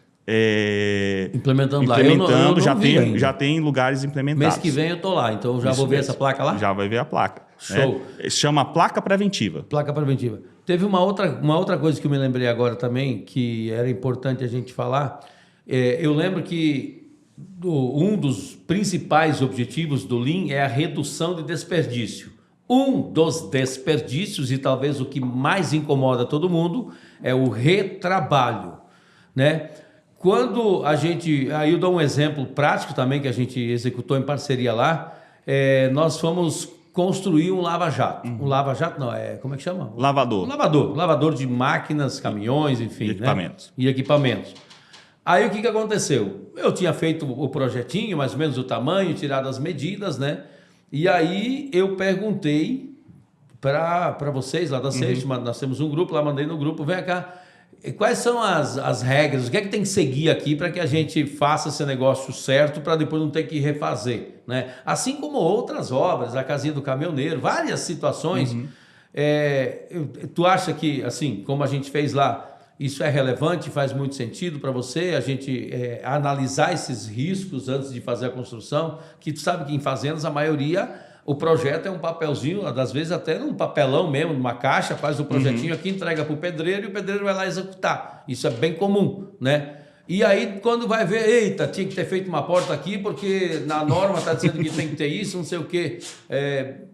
Implementando lá.
implementando.
Eu
Já tem lugares implementados.
Mês que vem eu tô lá, então eu já
Isso
vou ver
mesmo.
essa placa lá?
Já vai ver a placa.
Show.
Né? Chama placa preventiva.
Placa preventiva. Teve uma outra coisa que eu me lembrei agora também, que era importante a gente falar. Eu lembro que um dos principais objetivos do Lean é a redução de desperdício. Um dos desperdícios, e talvez o que mais incomoda todo mundo, é o retrabalho, né? Quando a gente... Aí eu dou um exemplo prático também, que a gente executou em parceria lá. Nós fomos construir um lava-jato. Um lava-jato não, como é que chama?
Lavador.
Um lavador de máquinas, caminhões, enfim.
E equipamentos.
Né? E equipamentos. Aí o que aconteceu? Eu tinha feito o projetinho, mais ou menos o tamanho, tirado as medidas, né? E aí eu perguntei para vocês lá da Safety, nós temos um grupo lá, mandei no grupo, vem cá, quais são as regras, o que é que tem que seguir aqui para que a gente faça esse negócio certo, para depois não ter que refazer, né? Assim como outras obras, a casinha do caminhoneiro, várias situações. Tu acha que, assim, como a gente fez lá, isso é relevante, faz muito sentido para você, a gente analisar esses riscos antes de fazer a construção, que tu sabe que em fazendas a maioria, o projeto é um papelzinho, às vezes até num papelão mesmo, numa caixa, faz o projetinho aqui, entrega para o pedreiro e o pedreiro vai lá executar. Isso é bem comum, né? E aí quando vai ver, eita, tinha que ter feito uma porta aqui porque na norma está dizendo que tem que ter isso, não sei o quê.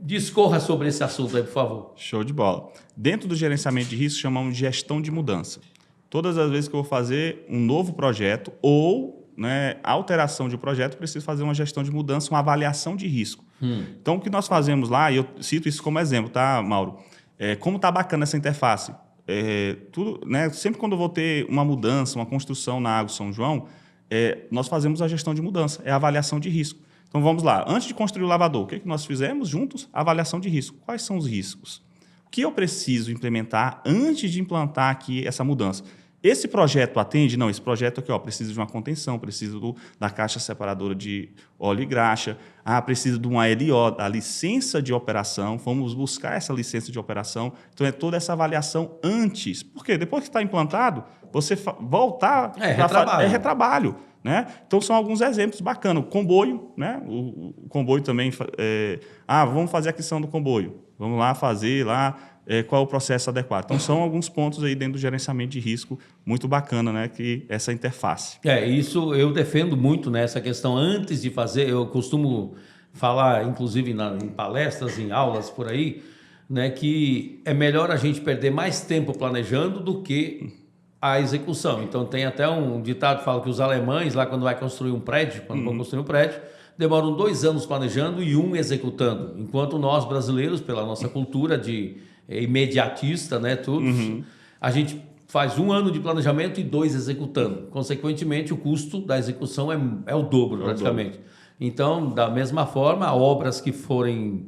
Discorra sobre esse assunto aí, por favor.
Show de bola. Dentro do gerenciamento de risco, chamamos de gestão de mudança. Todas as vezes que eu vou fazer um novo projeto ou alteração de um projeto, preciso fazer uma gestão de mudança, uma avaliação de risco. Então, o que nós fazemos lá, e eu cito isso como exemplo, tá, Mauro? Como está bacana essa interface. Sempre quando eu vou ter uma mudança, uma construção na Água São João, nós fazemos a gestão de mudança, a avaliação de risco. Então, vamos lá. Antes de construir o lavador, o que nós fizemos juntos? A avaliação de risco. Quais são os riscos? O que eu preciso implementar antes de implantar aqui essa mudança? Esse projeto atende? Não, esse projeto aqui precisa de uma contenção, precisa da caixa separadora de óleo e graxa, precisa de uma LO, da licença de operação, vamos buscar essa licença de operação. Então, é toda essa avaliação antes. Por quê? Depois que está implantado, você voltar... É retrabalho. Né? Então, são alguns exemplos bacanas. O comboio, né? O comboio também... vamos fazer a aquisição do comboio. Vamos lá fazer qual é o processo adequado. Então, são alguns pontos aí dentro do gerenciamento de risco muito bacana, né? Que essa interface.
Isso eu defendo muito, né? Essa questão antes de fazer. Eu costumo falar, inclusive em palestras, em aulas por aí, né? Que é melhor a gente perder mais tempo planejando do que a execução. Então, tem até um ditado que fala que os alemães, lá quando vai construir um prédio, vão construir um prédio, demoram 2 anos planejando e 1 executando. Enquanto nós, brasileiros, pela nossa cultura de imediatista, né, a gente faz 1 ano de planejamento e 2 executando. Consequentemente, o custo da execução é o dobro, praticamente. Então, da mesma forma, obras que forem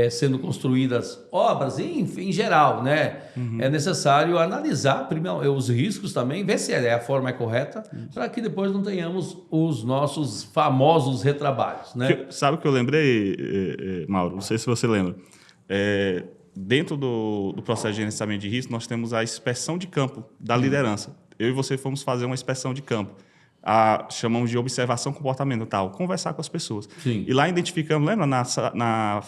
sendo construídas, obras em geral, né, é necessário analisar primeiro os riscos também, ver se a forma é correta, para que depois não tenhamos os nossos famosos retrabalhos. Né?
Sabe o que eu lembrei, Mauro? Não sei se você lembra. Dentro do processo de gerenciamento de risco, nós temos a inspeção de campo da liderança. Eu e você fomos fazer uma inspeção de campo. Chamamos de observação comportamental, conversar com as pessoas.
Sim.
E lá identificamos, lembra, na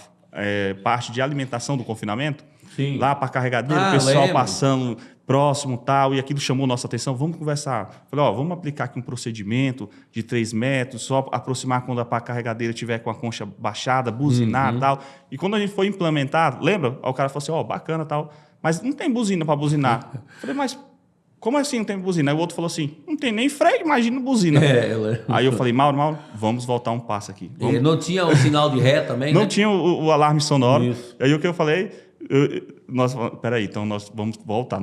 parte de alimentação do confinamento?
Sim.
Lá para a carregadeira, o pessoal passando próximo tal, e aquilo chamou nossa atenção, vamos conversar. Falei, vamos aplicar aqui um procedimento de 3 metros, só aproximar quando a pá carregadeira estiver com a concha baixada, buzinar tal. E quando a gente foi implementar, lembra? O cara falou assim, bacana tal, mas não tem buzina para buzinar. Falei, mas como assim não tem buzina? Aí o outro falou assim, não tem nem freio, imagina buzina. Aí eu falei, Mauro, vamos voltar um passo aqui.
Não tinha o sinal de ré também,
Não
né?
tinha o alarme sonoro.
Isso.
Aí o que eu falei, peraí, então nós vamos voltar.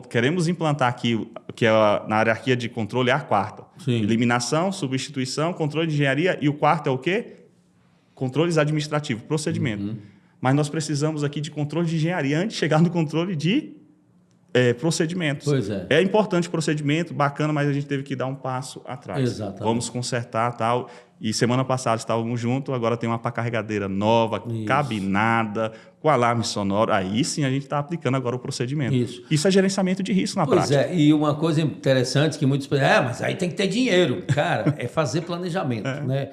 queremos implantar aqui, que é na hierarquia de controle, é a quarta.
Sim.
Eliminação, substituição, controle de engenharia, e o quarto é o quê? Controles administrativos, procedimento. Mas nós precisamos aqui de controle de engenharia antes de chegar no controle de procedimentos.
Pois é.
É importante o procedimento, bacana, mas a gente teve que dar um passo atrás.
Exatamente.
Vamos consertar tal. E semana passada estávamos juntos, agora tem uma pá carregadeira nova, cabinada, com alarme sonoro. Aí sim a gente está aplicando agora o procedimento. Isso é gerenciamento de risco na prática.
Pois é, e uma coisa interessante que muitos pensam, mas aí tem que ter dinheiro. Cara, é fazer planejamento, né?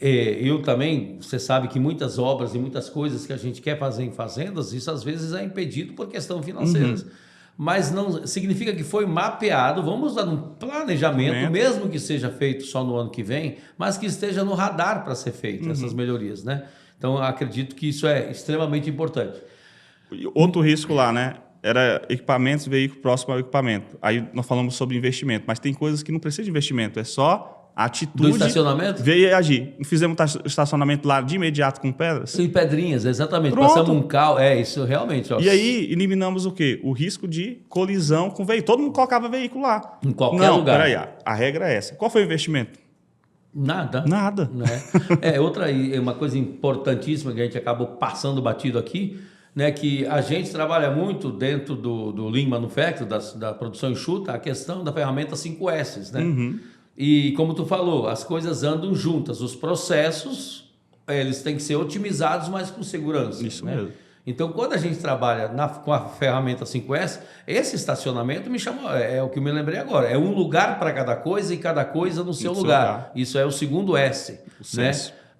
Eu também, você sabe que muitas obras e muitas coisas que a gente quer fazer em fazendas, isso às vezes é impedido por questão financeira. Mas não significa que foi mapeado, vamos dar um planejamento, mesmo que seja feito só no ano que vem, mas que esteja no radar para ser feito, essas melhorias, né? Então, acredito que isso é extremamente importante.
Outro risco lá, né? Era equipamentos, veículo próximo ao equipamento. Aí nós falamos sobre investimento, mas tem coisas que não precisam de investimento, é só a atitude.
Do estacionamento?
Veio e agir. Fizemos estacionamento lá de imediato com pedras?
Sim, pedrinhas, exatamente.
Pronto.
Passamos um carro, isso realmente. Ó.
E aí eliminamos o quê? O risco de colisão com veículo. Todo mundo colocava veículo lá.
Em qualquer lugar.
Peraí, a regra é essa. Qual foi o investimento?
Nada.
Né?
Uma coisa importantíssima que a gente acabou passando batido aqui, né, que a gente trabalha muito dentro do Lean Manufacturing, da produção enxuta, a questão da ferramenta 5S, né? E como tu falou, as coisas andam juntas, os processos, eles têm que ser otimizados, mas com segurança.
Isso
né?
mesmo.
Então, quando a gente trabalha com a ferramenta 5S, esse estacionamento me chamou, é o que eu me lembrei agora, é um lugar para cada coisa e cada coisa no seu lugar. Isso é o segundo S. Né?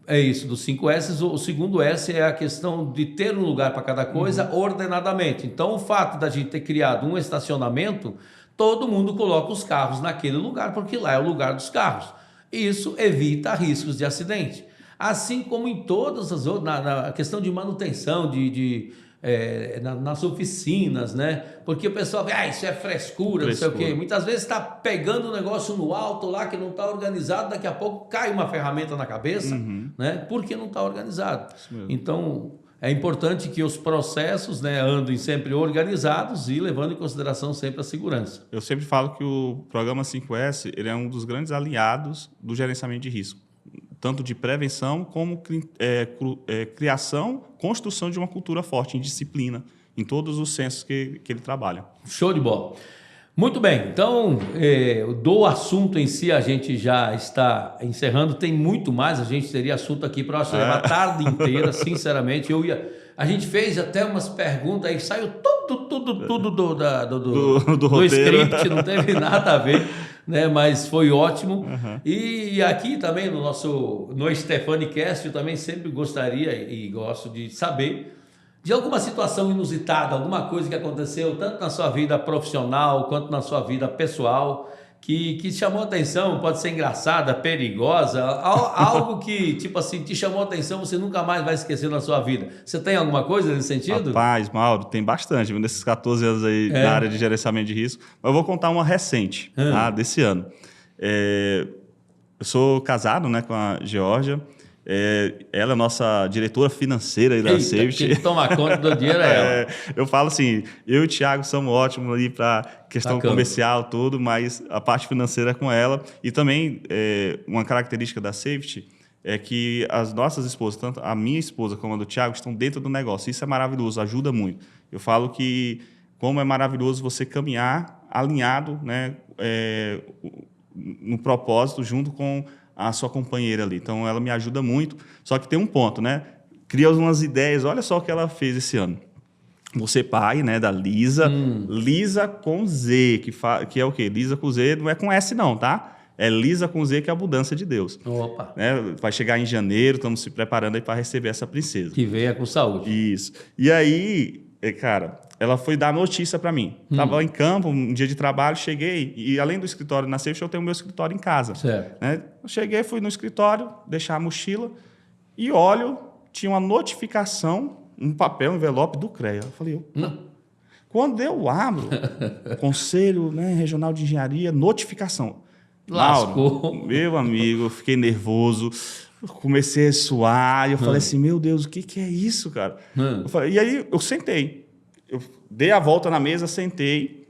É isso, dos 5S, o segundo S é a questão de ter um lugar para cada coisa ordenadamente. Então, o fato da gente ter criado um estacionamento, todo mundo coloca os carros naquele lugar, porque lá é o lugar dos carros. Isso evita riscos de acidente. Assim como em todas as outras, na questão de manutenção, nas oficinas, né? Porque o pessoal vê, isso é frescura, não sei o quê. Muitas vezes está pegando um negócio no alto lá que não está organizado, daqui a pouco cai uma ferramenta na cabeça, né? Porque não está organizado. Então, é importante que os processos, né, andem sempre organizados e levando em consideração sempre a segurança.
Eu sempre falo que o programa 5S ele é um dos grandes aliados do gerenciamento de risco, tanto de prevenção como criação, construção de uma cultura forte em disciplina, em todos os sensos que ele trabalha.
Show de bola. Muito bem, então, do assunto em si a gente já está encerrando, tem muito mais, a gente teria assunto aqui para levar a tarde inteira, sinceramente, a gente fez até umas perguntas aí, saiu tudo do script, não teve nada a ver, né? Mas foi ótimo. E aqui também no StefaniCast eu também sempre gostaria e gosto de saber de alguma situação inusitada, alguma coisa que aconteceu tanto na sua vida profissional quanto na sua vida pessoal que chamou atenção, pode ser engraçada, perigosa, algo que, tipo assim, te chamou atenção, você nunca mais vai esquecer na sua vida. Você tem alguma coisa nesse sentido?
Rapaz, Mauro, tem bastante, nesses 14 anos aí na área de gerenciamento de risco. Mas eu vou contar uma recente, desse ano. Eu sou casado, né, com a Georgia. Ela é nossa diretora financeira aí da Safety.
Quem toma conta do dinheiro é ela.
Eu falo assim, eu e o Thiago somos ótimos ali para questão comercial, tudo, mas a parte financeira é com ela. E também uma característica da Safety é que as nossas esposas, tanto a minha esposa como a do Thiago, estão dentro do negócio. Isso é maravilhoso, ajuda muito. Eu falo que como é maravilhoso você caminhar alinhado, né, no propósito, junto com a sua companheira ali. Então, ela me ajuda muito. Só que tem um ponto, né? Cria umas ideias. Olha só o que ela fez esse ano. Você pai, né, da Lisa. Lisa com Z, que é o quê? Lisa com Z não é com S não, tá? É Lisa com Z, que é a abundância de Deus.
Opa!
Né? Vai chegar em janeiro, estamos se preparando aí para receber essa princesa.
Que venha com saúde.
Isso. E aí, cara, ela foi dar notícia para mim. Estava em campo, um dia de trabalho, cheguei, e além do escritório na Safety, eu tenho o meu escritório em casa.
Certo.
Né? Eu cheguei, fui no escritório, deixar a mochila, e olho, tinha uma notificação, um papel, um envelope do CREA. Eu falei, quando eu abro, Conselho, né, Regional de Engenharia, notificação.
Lascou.
Mauro, meu amigo, eu fiquei nervoso, comecei a suar, e eu falei assim, meu Deus, o que é isso, cara? E aí eu sentei. Eu dei a volta na mesa, sentei,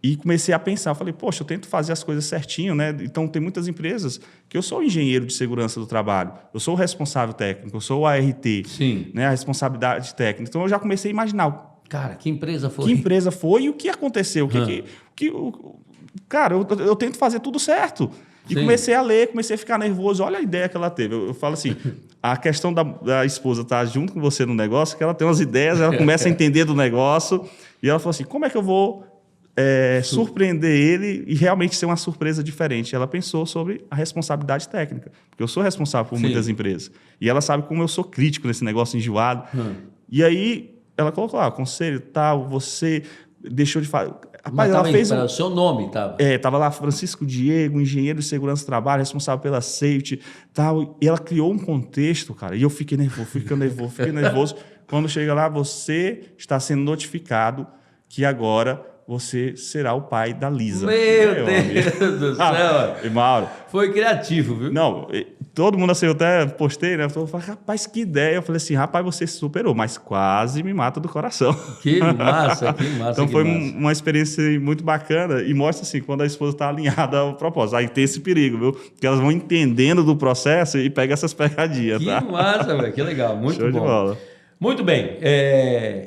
E comecei a pensar, falei, poxa, eu tento fazer as coisas certinho, né? Então, tem muitas empresas que eu sou o engenheiro de segurança do trabalho, eu sou o responsável técnico, eu sou o ART,
Sim.
né? A responsabilidade técnica. Então, eu já comecei a imaginar.
Cara, que empresa foi?
Que empresa foi e o que aconteceu? Cara, eu tento fazer tudo certo. E
Sim.
comecei a ler, comecei a ficar nervoso. Olha a ideia que ela teve. Eu falo assim, a questão da esposa estar junto com você no negócio, que ela tem umas ideias, ela começa a entender do negócio, e ela falou assim, como é que eu vou surpreender ele e realmente ser uma surpresa diferente? Ela pensou sobre a responsabilidade técnica, porque eu sou responsável por muitas empresas. E ela sabe como eu sou crítico nesse negócio enjoado. E aí, ela colocou lá, conselho tal, você deixou de fazer...
Rapaz, ela fez o seu nome, estava.
Tava lá Francisco Diego, engenheiro de segurança do trabalho, responsável pela safety, tal. E ela criou um contexto, cara. E eu fiquei nervoso. Quando chega lá, você está sendo notificado que agora você será o pai da Lisa.
Meu Deus do céu.
E Mauro,
foi criativo, viu?
Não, todo mundo assim, eu até postei, né? Eu falei, rapaz, que ideia. Eu falei assim, rapaz, você se superou, mas quase me mata do coração.
Que massa, que massa.
Então foi uma experiência muito bacana e mostra assim, quando a esposa está alinhada ao propósito. Aí tem esse perigo, viu? Porque elas vão entendendo do processo e pegam essas pegadinhas, tá?
Que massa, velho, que legal, muito
Show
bom.
de bola.
Muito bem,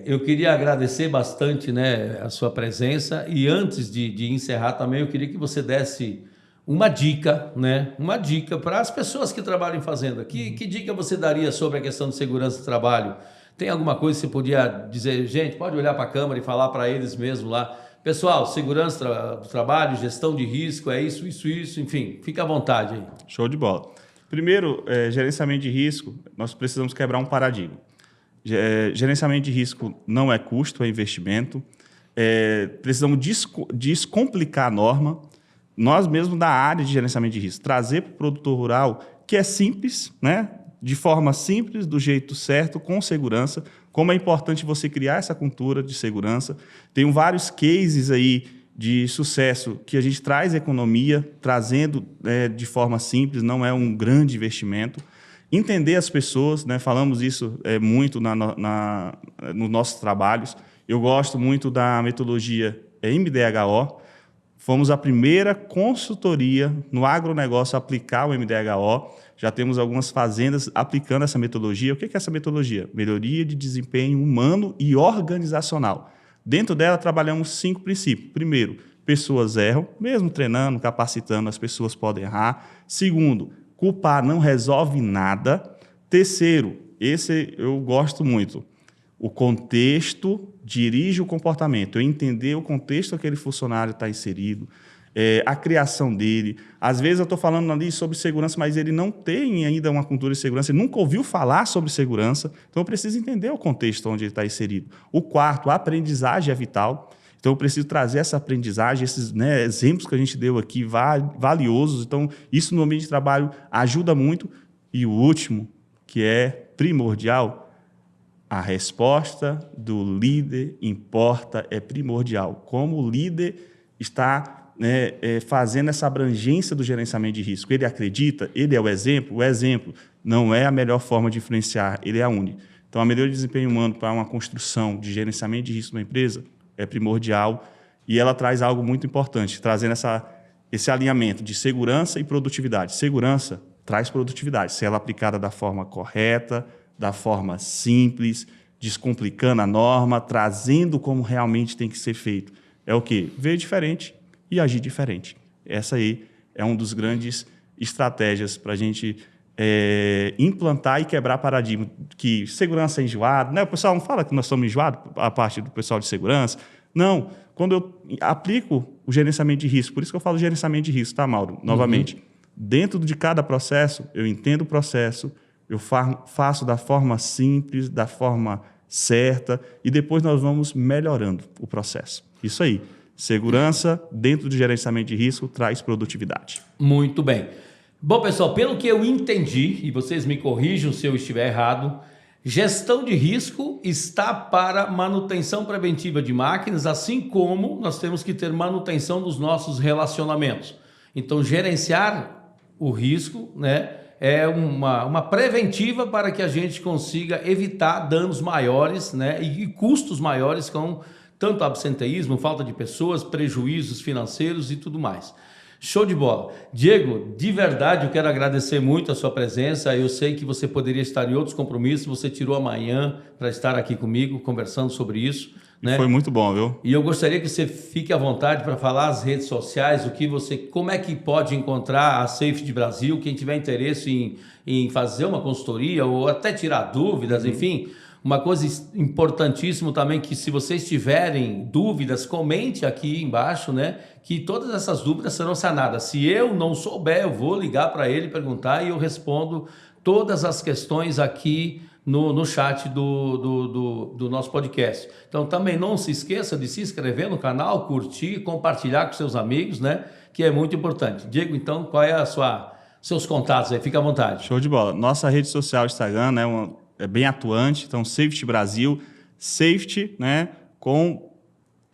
eu queria agradecer bastante, né, a sua presença e antes de encerrar também eu queria que você desse uma dica, né, uma dica para as pessoas que trabalham em fazenda. Que dica você daria sobre a questão de segurança do trabalho? Tem alguma coisa que você podia dizer, gente, pode olhar para a câmera e falar para eles mesmo lá, pessoal, segurança do trabalho, gestão de risco, é isso, enfim, fica à vontade aí.
Show de bola. Primeiro, gerenciamento de risco, nós precisamos quebrar um paradigma. Gerenciamento de risco não é custo, é investimento. Precisamos descomplicar a norma. Nós mesmos da área de gerenciamento de risco, trazer para o produtor rural, que é simples, né? De forma simples, do jeito certo, com segurança. Como é importante você criar essa cultura de segurança. Tem vários cases aí de sucesso que a gente traz economia, trazendo de forma simples, não é um grande investimento. Entender as pessoas, né? Falamos isso muito nos nossos trabalhos. Eu gosto muito da metodologia MDHO. Fomos a primeira consultoria no agronegócio a aplicar o MDHO. Já temos algumas fazendas aplicando essa metodologia. O que é essa metodologia? Melhoria de desempenho humano e organizacional. Dentro dela, trabalhamos 5 princípios. Primeiro, pessoas erram, mesmo treinando, capacitando, as pessoas podem errar. Segundo, culpar não resolve nada. Terceiro, esse eu gosto muito. O contexto dirige o comportamento. Eu entender o contexto que aquele funcionário está inserido, a criação dele. Às vezes eu estou falando ali sobre segurança, mas ele não tem ainda uma cultura de segurança, ele nunca ouviu falar sobre segurança, então eu preciso entender o contexto onde ele está inserido. O quarto, a aprendizagem é vital. Então, eu preciso trazer essa aprendizagem, esses exemplos que a gente deu aqui, valiosos. Então, isso no ambiente de trabalho ajuda muito. E o último, que é primordial, a resposta do líder importa, é primordial. Como o líder está fazendo essa abrangência do gerenciamento de risco. Ele acredita, ele é o exemplo não é a melhor forma de influenciar, ele é a única. Então, a melhoria de desempenho humano para uma construção de gerenciamento de risco na empresa é primordial e ela traz algo muito importante, trazendo esse alinhamento de segurança e produtividade. Segurança traz produtividade, se ela é aplicada da forma correta, da forma simples, descomplicando a norma, trazendo como realmente tem que ser feito. É o quê? Ver diferente e agir diferente. Essa aí é uma das grandes estratégias para a gente implantar e quebrar paradigma que segurança é enjoado, né? O pessoal não fala que nós somos enjoados, a parte do pessoal de segurança. Não, quando eu aplico o gerenciamento de risco, por isso que eu falo gerenciamento de risco, tá, Mauro? Novamente, dentro de cada processo, eu entendo o processo, eu faço da forma simples, da forma certa, e depois nós vamos melhorando o processo. Isso aí, segurança dentro do gerenciamento de risco traz produtividade.
Muito bem. Bom, pessoal, pelo que eu entendi, e vocês me corrijam se eu estiver errado, gestão de risco está para manutenção preventiva de máquinas, assim como nós temos que ter manutenção dos nossos relacionamentos. Então, gerenciar o risco, né, é uma preventiva para que a gente consiga evitar danos maiores, né, e custos maiores com tanto absenteísmo, falta de pessoas, prejuízos financeiros e tudo mais. Show de bola. Diego, de verdade eu quero agradecer muito a sua presença. Eu sei que você poderia estar em outros compromissos, você tirou amanhã para estar aqui comigo conversando sobre isso, né?
Foi muito bom, viu?
E eu gostaria que você fique à vontade para falar as redes sociais, como é que pode encontrar a Safety Brasil, quem tiver interesse em fazer uma consultoria ou até tirar dúvidas, enfim. Uma coisa importantíssima também, que se vocês tiverem dúvidas, comente aqui embaixo, né? Que todas essas dúvidas serão sanadas. Se eu não souber, eu vou ligar para ele, perguntar e eu respondo todas as questões aqui no chat do nosso podcast. Então também não se esqueça de se inscrever no canal, curtir, compartilhar com seus amigos, né? Que é muito importante. Diego, então, qual é seus contatos aí? Fica à vontade.
Show de bola. Nossa rede social, Instagram, né? É bem atuante, então Safety Brasil, Safety, né, com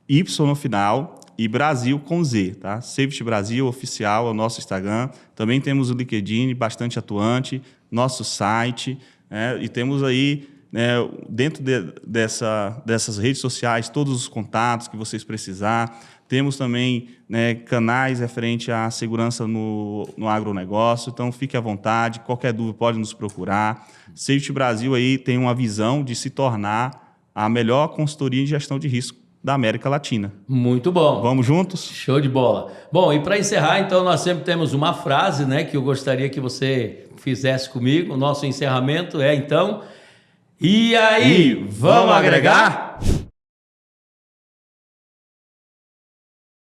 Y no final e Brasil com Z, tá? Safety Brasil oficial é o nosso Instagram. Também temos o LinkedIn, bastante atuante, nosso site, né, e temos aí, né, dentro dessas redes sociais todos os contatos que vocês precisar. Temos também, né, canais referente à segurança no agronegócio, então fique à vontade, qualquer dúvida pode nos procurar. Safety Brasil aí tem uma visão de se tornar a melhor consultoria em gestão de risco da América Latina.
Muito bom.
Vamos juntos?
Show de bola. Bom, e para encerrar, então, nós sempre temos uma frase, né, que eu gostaria que você fizesse comigo. O nosso encerramento é, então, e aí, vamos agregar?